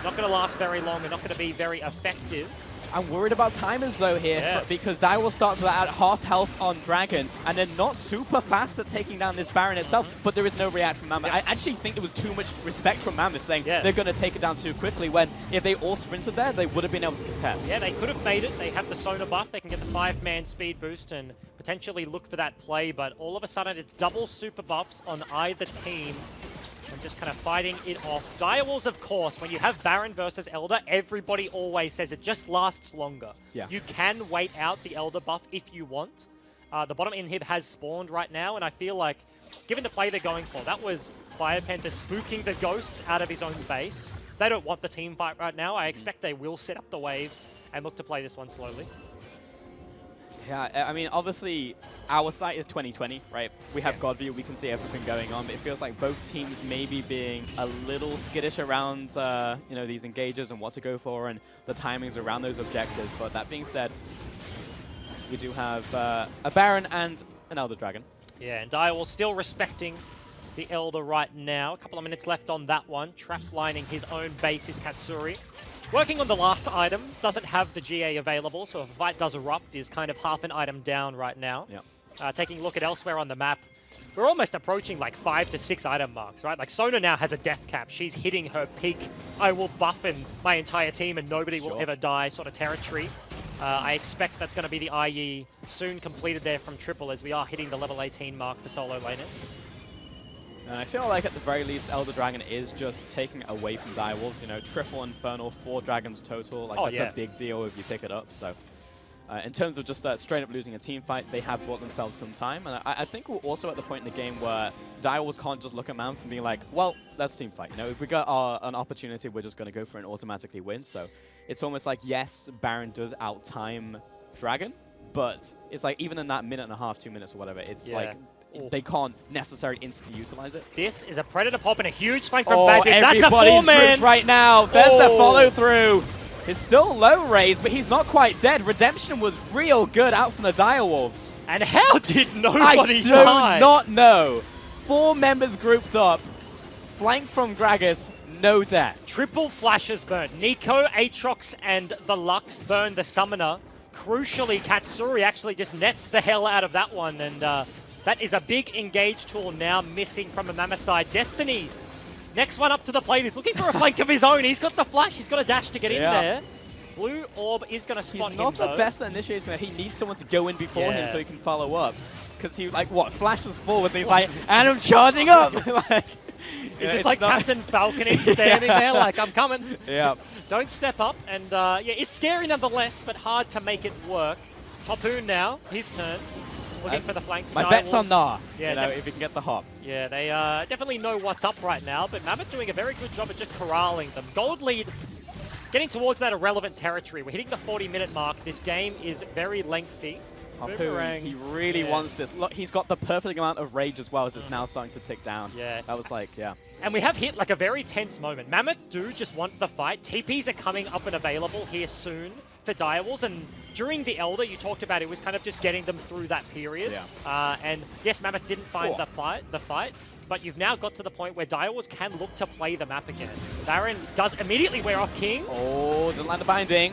not going to last very long. They're not going to be very effective. I'm worried about timers though here, because Dai will start at half health on Dragon, and then not super fast at taking down this Baron itself, but there is no react from Mammoth. I actually think there was too much respect from Mammoth saying they're going to take it down too quickly, when if they all sprinted there, they would have been able to contest. Yeah, they could have made it. They have the Sona buff. They can get the 5-man speed boost and potentially look for that play, but all of a sudden it's double super buffs on either team. And just kind of fighting it off. Direwolves, of course, when you have Baron versus Elder, everybody always says it just lasts longer. Yeah. You can wait out the Elder buff if you want. The bottom inhib has spawned right now, and I feel like, given the play they're going for, that was Fire Panther spooking the ghosts out of his own base. They don't want the team fight right now. I expect they will set up the waves and look to play this one slowly. Yeah, I mean, obviously, our site is 2020, right? We have God view, we can see everything going on, but it feels like both teams may be being a little skittish around, you know, these engages and what to go for and the timings around those objectives. But that being said, we do have a Baron and an Elder Dragon. Yeah, and Direwolf still respecting the Elder right now. A couple of minutes left on that one. Trap lining his own base is Katsuri. Working on the last item, doesn't have the GA available, so if a fight does erupt, is kind of half an item down right now. Yep. Taking a look at elsewhere on the map, we're almost approaching like 5 to 6 item marks, right? Like Sona now has a death cap. She's hitting her peak. I will buff in my entire team and nobody will ever die sort of territory. I expect that's going to be the IE soon completed there from Triple, as we are hitting the level 18 mark for solo laners. And I feel like at the very least, Elder Dragon is just taking away from Direwolves. You know, triple Infernal, 4 dragons total. Like, that's a big deal if you pick it up. So, in terms of just straight up losing a team fight, they have bought themselves some time. And I think we're also at the point in the game where Direwolves can't just look at Mammoth and be like, well, let's team fight. You know, if we got an opportunity, we're just going to go for it and automatically win. So, it's almost like, yes, Baron does outtime Dragon, but it's like, even in that minute and a half, 2 minutes or whatever, it's like, they can't necessarily instantly utilize it. This is a Predator pop and a huge flank from Badger. That's a everybody's 4-man grouped right now. There's the follow-through. He's still low raised, but he's not quite dead. Redemption was real good out from the Direwolves. And how did nobody die? I do not know. 4 members grouped up. Flank from Gragas, no death. Triple flashes burned. Nico, Aatrox, and the Lux burn the Summoner. Crucially, Katsuri actually just nets the hell out of that one, and that is a big engage tool now missing from a Mammoth side. Destiny, next one up to the plate, is looking for a flank of his own. He's got the flash, he's got a dash to get in there. Blue Orb is going to spot him, He's not the best at initiation. He needs someone to go in before him so he can follow up. Because he, like, flashes forwards, he's like, and I'm charging up! Like, he's just like Captain Falconing standing there like, I'm coming. Yeah. Don't step up, and yeah, it's scary nonetheless, but hard to make it work. Topoon now, his turn. Looking for the flank. My bet's on Nah, yeah, you know, if he can get the hop. Yeah, they definitely know what's up right now, but Mammoth doing a very good job at just corralling them. Gold lead, getting towards that irrelevant territory. We're hitting the 40-minute mark. This game is very lengthy. Topoon, he really wants this. Look, he's got the perfect amount of rage as well as it's now starting to tick down. Yeah. That was like, And we have hit like a very tense moment. Mammoth do just want the fight. TPs are coming up and available here soon for Direwolves, and during the Elder, you talked about it was kind of just getting them through that period. And yes, Mammoth didn't find the fight, but you've now got to the point where Direwolves can look to play the map again. Baron does immediately wear off King. Oh, doesn't land the binding.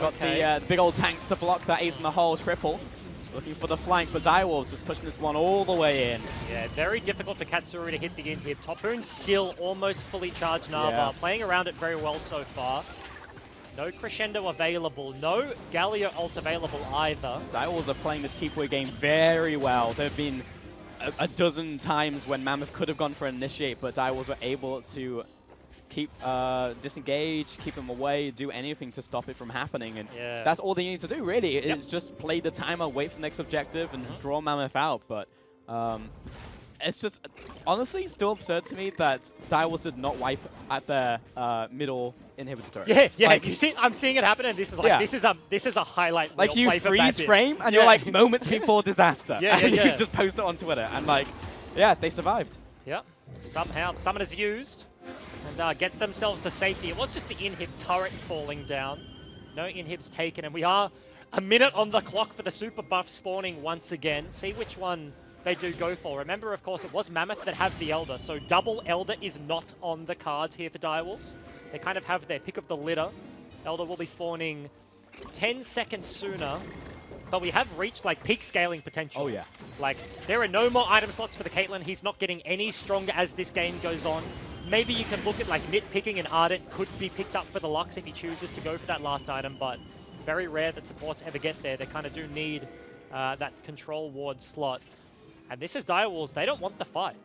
Got the big old tanks to block that ace in the hole triple. Looking for the flank, but Direwolves just pushing this one all the way in. Yeah, very difficult for Katsuri to hit the inhib. Topoon still almost fully charged Nava, playing around it very well so far. No Crescendo available, no Galio ult available either. Direwolves are playing this keep away game very well. There have been a dozen times when Mammoth could have gone for an initiate, but Direwolves were able to keep disengage, keep him away, do anything to stop it from happening. And that's all they need to do, really, is just play the timer, wait for the next objective, and draw Mammoth out. But it's just, honestly, still absurd to me that Direwolves did not wipe at their middle inhibitor turret. Yeah, like, you see, I'm seeing it happen, and this is like this is a highlight. Like, you play freeze frame, and you're like moments before disaster. Yeah. You just post it on Twitter, and like, yeah, they survived. Yeah, Somehow, the summoners used and get themselves to safety. It was just the inhib turret falling down. No inhibs taken, and we are a minute on the clock for the super buff spawning once again. See which one they do go for. Remember, of course, it was Mammoth that have the Elder, so double Elder is not on the cards here for Direwolves. They kind of have their pick of the litter. Elder will be spawning 10 seconds sooner, but we have reached like peak scaling potential. Oh yeah. Like, there are no more item slots for the Caitlyn. He's not getting any stronger as this game goes on. Maybe you can look at like nitpicking, and Ardent could be picked up for the Lux if he chooses to go for that last item, but very rare that supports ever get there. They kind of do need that control ward slot. And this is Direwolves. They don't want the fight.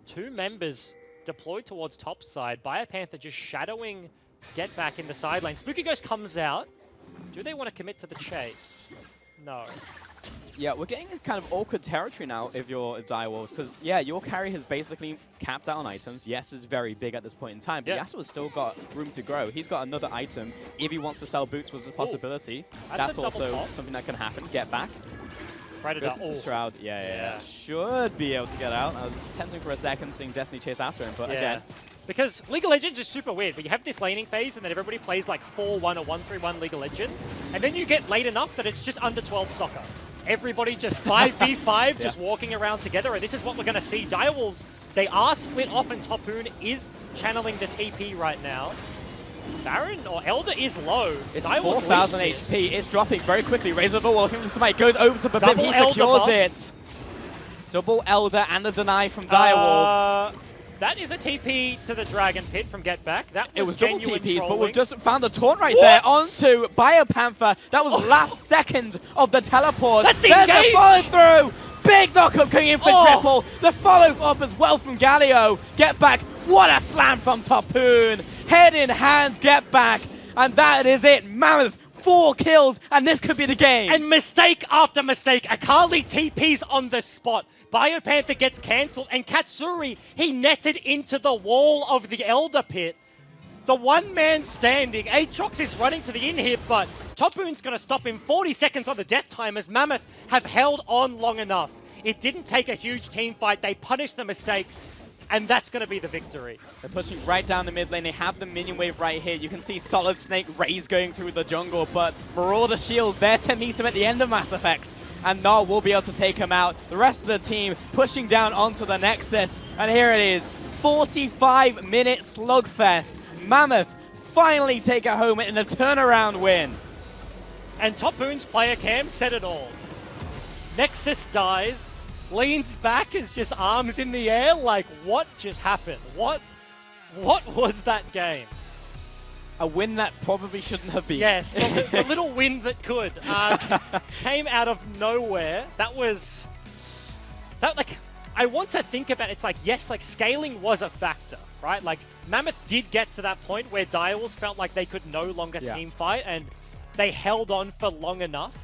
2 members deployed towards top side. Biopanther just shadowing Get Back in the side lane. Spooky Ghost comes out. Do they want to commit to the chase? No. Yeah, we're getting this kind of awkward territory now if you're Direwolves, because, yeah, your carry has basically capped out on items. Yes, is very big at this point in time, but Yasuo's still got room to grow. He's got another item. If he wants to sell boots was a possibility. That's also something that can happen. Get Back. Predator. To Shroud. Yeah. Should be able to get out. I was tempting for a second seeing Destiny chase after him, but again. Because League of Legends is super weird. But you have this laning phase and then everybody plays like 4-1 or 1-3-1 League of Legends. And then you get late enough that it's just under 12 soccer. Everybody just 5v5 just walking around together. And this is what we're going to see. Direwolves, they are split off, and Topoon is channeling the TP right now. Baron or Elder is low. It's 4,000 HP. It's dropping very quickly. Razor the wall. Looking for Smite. Goes over to Babib. He secures it. Double Elder and the deny from Direwolves. That is a TP to the Dragon Pit from Get Back. That was it was double TPs, trolling. but we've just found the taunt right there onto Biopanther. That was last second of the teleport. That's the There's engage! the follow through. Big knockup coming in for triple. The follow up as well from Galio. Get Back. What a slam from Topoon. Head in hand, Get Back. And that is it. Mammoth. 4 kills, and this could be the game. And mistake after mistake. Akali TP's on the spot. Biopanther gets cancelled, and Katsuri, he netted into the wall of the Elder Pit. The one man standing. Aatrox is running to the inhib, but Topoon's going to stop him 40 seconds on the death time as Mammoth have held on long enough. It didn't take a huge team fight. They punished the mistakes. And that's going to be the victory. They're pushing right down the mid lane. They have the minion wave right here. You can see Solid Snake Raze going through the jungle, but Marauder Shields there to meet him at the end of Mass Effect. And Gnar will be able to take him out. The rest of the team pushing down onto the Nexus. And here it is, 45-minute slugfest. Mammoth finally take it home in a turnaround win. And Topoon's player cam said it all. Nexus dies. Leans back, is just arms in the air, like, what just happened? What was that game? A win that probably shouldn't have been. Yes, the little win that could. Came out of nowhere. I want to think about it. It's like, yes, like, scaling was a factor, right? Like, Mammoth did get to that point where Direwolves felt like they could no longer team fight, and they held on for long enough.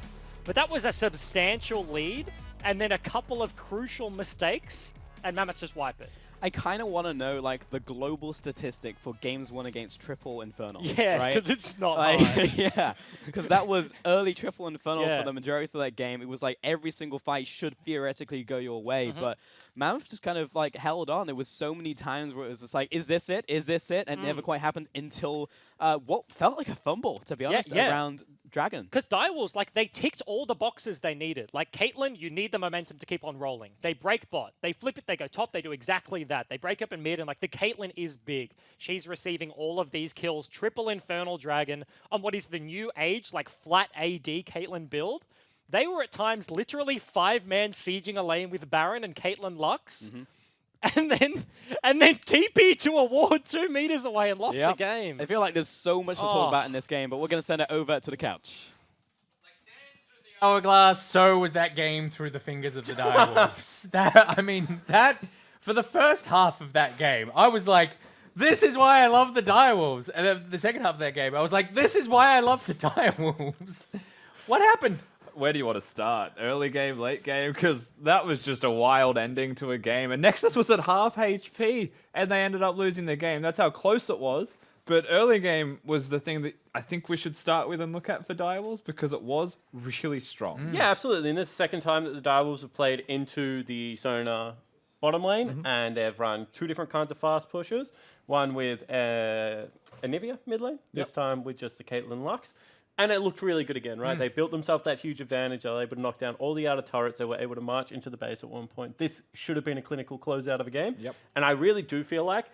But that was a substantial lead. And then a couple of crucial mistakes, and Mammoth just wipe it. I kind of want to know, like, the global statistic for games won against Triple Infernal. Yeah, because it's not high. Yeah, because that was early Triple Infernal for the majority of that game. It was like every single fight should theoretically go your way, but Mammoth just kind of, like, held on. There was so many times where it was just like, is this it? Is this it? And it never quite happened until what felt like a fumble, to be honest, around Dragon. Because Direwolves, like, they ticked all the boxes they needed. Like, Caitlyn, you need the momentum to keep on rolling. They break bot. They flip it, they go top, they do exactly that. They break up in mid, and, like, the Caitlyn is big. She's receiving all of these kills. Triple Infernal Dragon on what is the new age, like, flat AD Caitlyn build. They were at times literally 5-man sieging a lane with Baron and Caitlyn Lux. And then TP to a ward 2 meters away and lost the game. I feel like there's so much to talk about in this game, but we're going to send it over to the couch. Like sands through the hourglass, so was that game through the fingers of the Direwolves. That for the first half of that game, I was like, this is why I love the Direwolves. And then the second half of that game, I was like, this is why I love the Direwolves. What happened? Where do you want to start? Early game, late game? Because that was just a wild ending to a game. And Nexus was at half HP, and they ended up losing the game. That's how close it was. But early game was the thing that I think we should start with and look at for Direwolves, because it was really strong. Yeah, absolutely. And this is the second time that the Direwolves have played into the Sonar bottom lane, and they've run 2 different kinds of fast pushes. One with Anivia mid lane, this time with just the Caitlyn Lux. And it looked really good again, right? They built themselves that huge advantage. They were able to knock down all the outer turrets. They were able to march into the base at one point. This should have been a clinical closeout of a game. And I really do feel like,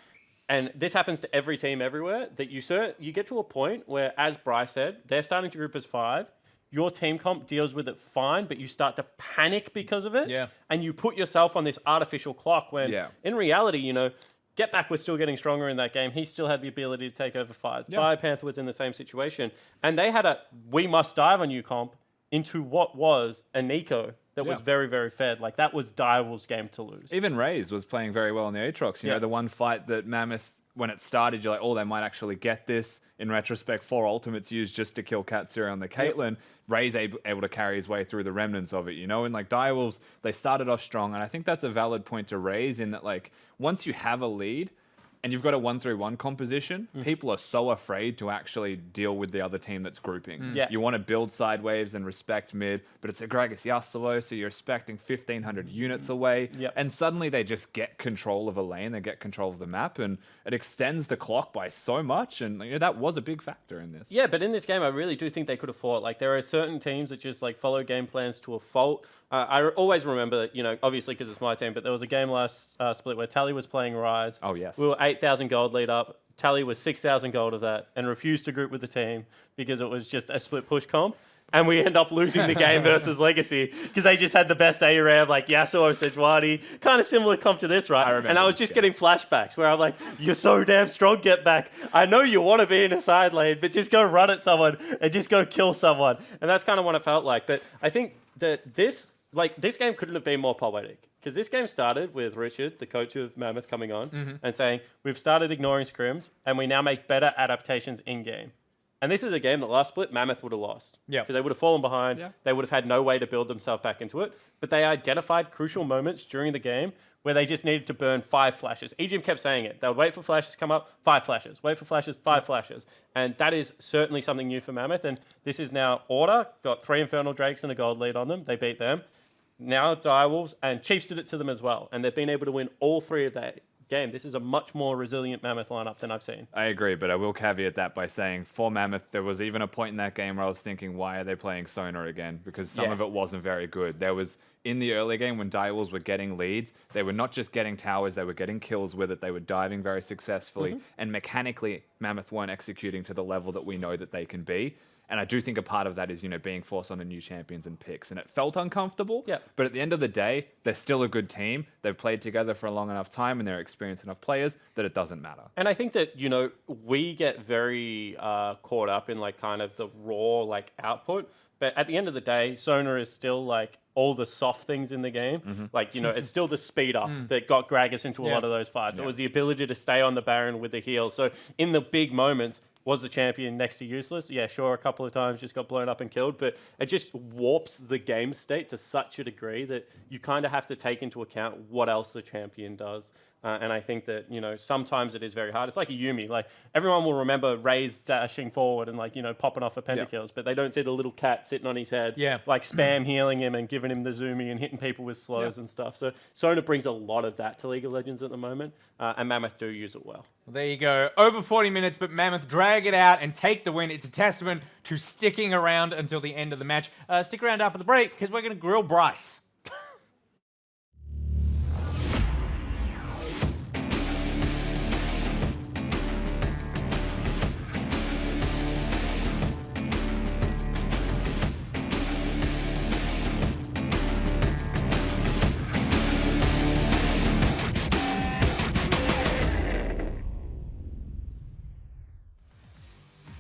and this happens to every team everywhere, that you get to a point where, as Bryce said, they're starting to group as 5. Your team comp deals with it fine, but you start to panic because of it. And you put yourself on this artificial clock when, in reality, you know, Get Back was still getting stronger in that game. He still had the ability to take over 5. Biopanther was in the same situation. And they had a we must dive on you comp into what was a Nico that was very, very fed. Like, that was Direwolf's game to lose. Even Raze was playing very well in the Aatrox. You know, the one fight that Mammoth, when it started, you're like, oh, they might actually get this. In retrospect, 4 ultimates used just to kill Katsura on the Caitlyn. Raze able to carry his way through the remnants of it, you know? And, like, Direwolves, they started off strong. And I think that's a valid point to raise in that, like, once you have a lead and you've got a 1-3-1 composition, people are so afraid to actually deal with the other team that's grouping. You want to build side waves and respect mid, but it's a Gragas Yasuo, so you're expecting 1,500 units away. And suddenly they just get control of a lane, they get control of the map, and it extends the clock by so much. And you know, that was a big factor in this. Yeah, but in this game, I really do think they could have fought. Like, there are certain teams that just like follow game plans to a fault. I always remember that, you know, obviously because it's my team, but there was a game last split where Tally was playing Ryze. Oh, yes. We were 8,000 gold lead up. Tally was 6,000 gold of that and refused to group with the team because it was just a split push comp. And we end up losing the game versus Legacy because they just had the best ARAM, like Yasuo, Sejuani, kind of similar comp to this, right? And I was just getting flashbacks where I'm like, you're so damn strong, Get Back. I know you want to be in a side lane, but just go run at someone and just go kill someone. And that's kind of what it felt like. But I think that this game couldn't have been more poetic because this game started with Richard, the coach of Mammoth, coming on and saying, we've started ignoring scrims and we now make better adaptations in-game. And this is a game that last split, Mammoth would have lost. Because they would have fallen behind. They would have had no way to build themselves back into it. But they identified crucial moments during the game where they just needed to burn 5 flashes. EGM kept saying it. They would wait for flashes to come up, 5 flashes. Wait for flashes, 5 flashes. And that is certainly something new for Mammoth. And this is now Order, got 3 Infernal Drakes and a gold lead on them. They beat them. Now Direwolves and Chiefs did it to them as well. And they've been able to win all 3 of that game. This is a much more resilient Mammoth lineup than I've seen. I agree, but I will caveat that by saying for Mammoth, there was even a point in that game where I was thinking, why are they playing Sonar again? Because some of it wasn't very good. There was, in the early game, when Direwolves were getting leads, they were not just getting towers, they were getting kills with it. They were diving very successfully. And mechanically, Mammoth weren't executing to the level that we know that they can be. And I do think a part of that is, you know, being forced on the new champions and picks. And it felt uncomfortable. But at the end of the day, they're still a good team. They've played together for a long enough time and they're experienced enough players that it doesn't matter. And I think that, you know, we get very caught up in like kind of the raw like output. But at the end of the day, Sonar is still like all the soft things in the game. Like, you know, it's still the speed up that got Gragas into a lot of those fights. It was the ability to stay on the Baron with the heal. So in the big moments, was the champion next to useless? Yeah, sure, a couple of times just got blown up and killed, but it just warps the game state to such a degree that you kind of have to take into account what else the champion does. And I think that, you know, sometimes it is very hard. It's like a Yuumi. Like, everyone will remember Raze dashing forward and, like, you know, popping off for pentakills, but they don't see the little cat sitting on his head, like spam healing him and giving him the zoomy and hitting people with slows and stuff. So Sona brings a lot of that to League of Legends at the moment, and Mammoth do use it well. Well, there you go. Over 40 minutes, but Mammoth drag it out and take the win. It's a testament to sticking around until the end of the match. Stick around after the break, because we're going to grill Bryce.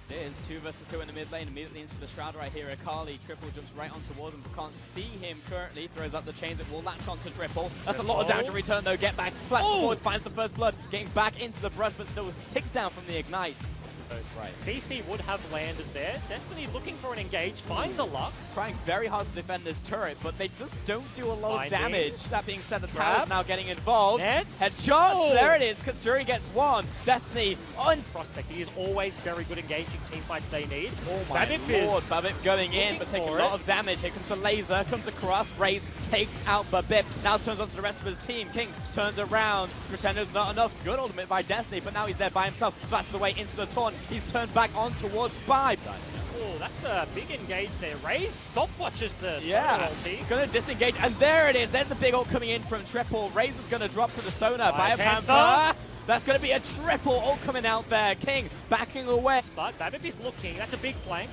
It is 2 versus 2 in the mid lane, immediately into the Shroud right here. Akali, Triple jumps right on towards him, can't see him currently, throws up the chains, it will latch onto Triple. That's a lot of damage in return though, Get Back, flashes forward, finds the first blood, getting back into the brush, but still ticks down from the Ignite. Right. CC would have landed there. Destiny looking for an engage, finds a Lux. Trying very hard to defend this turret, but they just don't do a lot of Finding. damage. That being said, the Grab. tower's now getting involved. Nets. Headshots, Oh. there it is. Katsuri gets one. Destiny on. Prospect. He is always very good engaging teamfights they need. Oh my Babip lord, is Babip going in, looking but taking a for lot it. of damage. Here comes the laser, comes across, Raze takes out Babip, now turns onto the rest of his team. King turns around, Crescendo's not enough. Good ultimate by Destiny, but now he's there by himself. Flashes away into the taunt. He's turned back on towards Vibe. Oh, that's a big engage there. Raze stopwatches the Yeah, Sonar ulti. gonna disengage, and there it is. There's the big ult coming in from Triple. Raze is gonna drop to the Sonar by a Panther. Panther. That's gonna be a triple ult coming out there. King backing away. But Babip is looking. That's a big flank.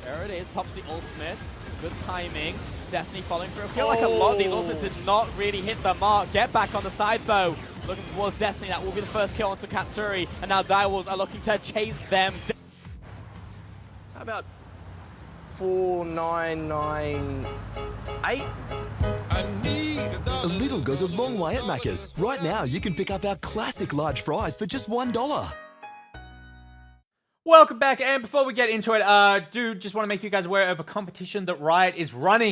There it is, pops the ultimate. Good timing. Destiny following through. I feel like a lot of these ultimates did not really hit the mark. Get back on the side though. Looking towards Destiny. That will be the first kill onto Katsuri. And now Direwolves are looking to chase them. How about 4998? A little goes a long way at Macca's. Right now, you can pick up our classic large fries for just $1. Welcome back, and before we get into it, do just want to make you guys aware of a competition that Riot is running.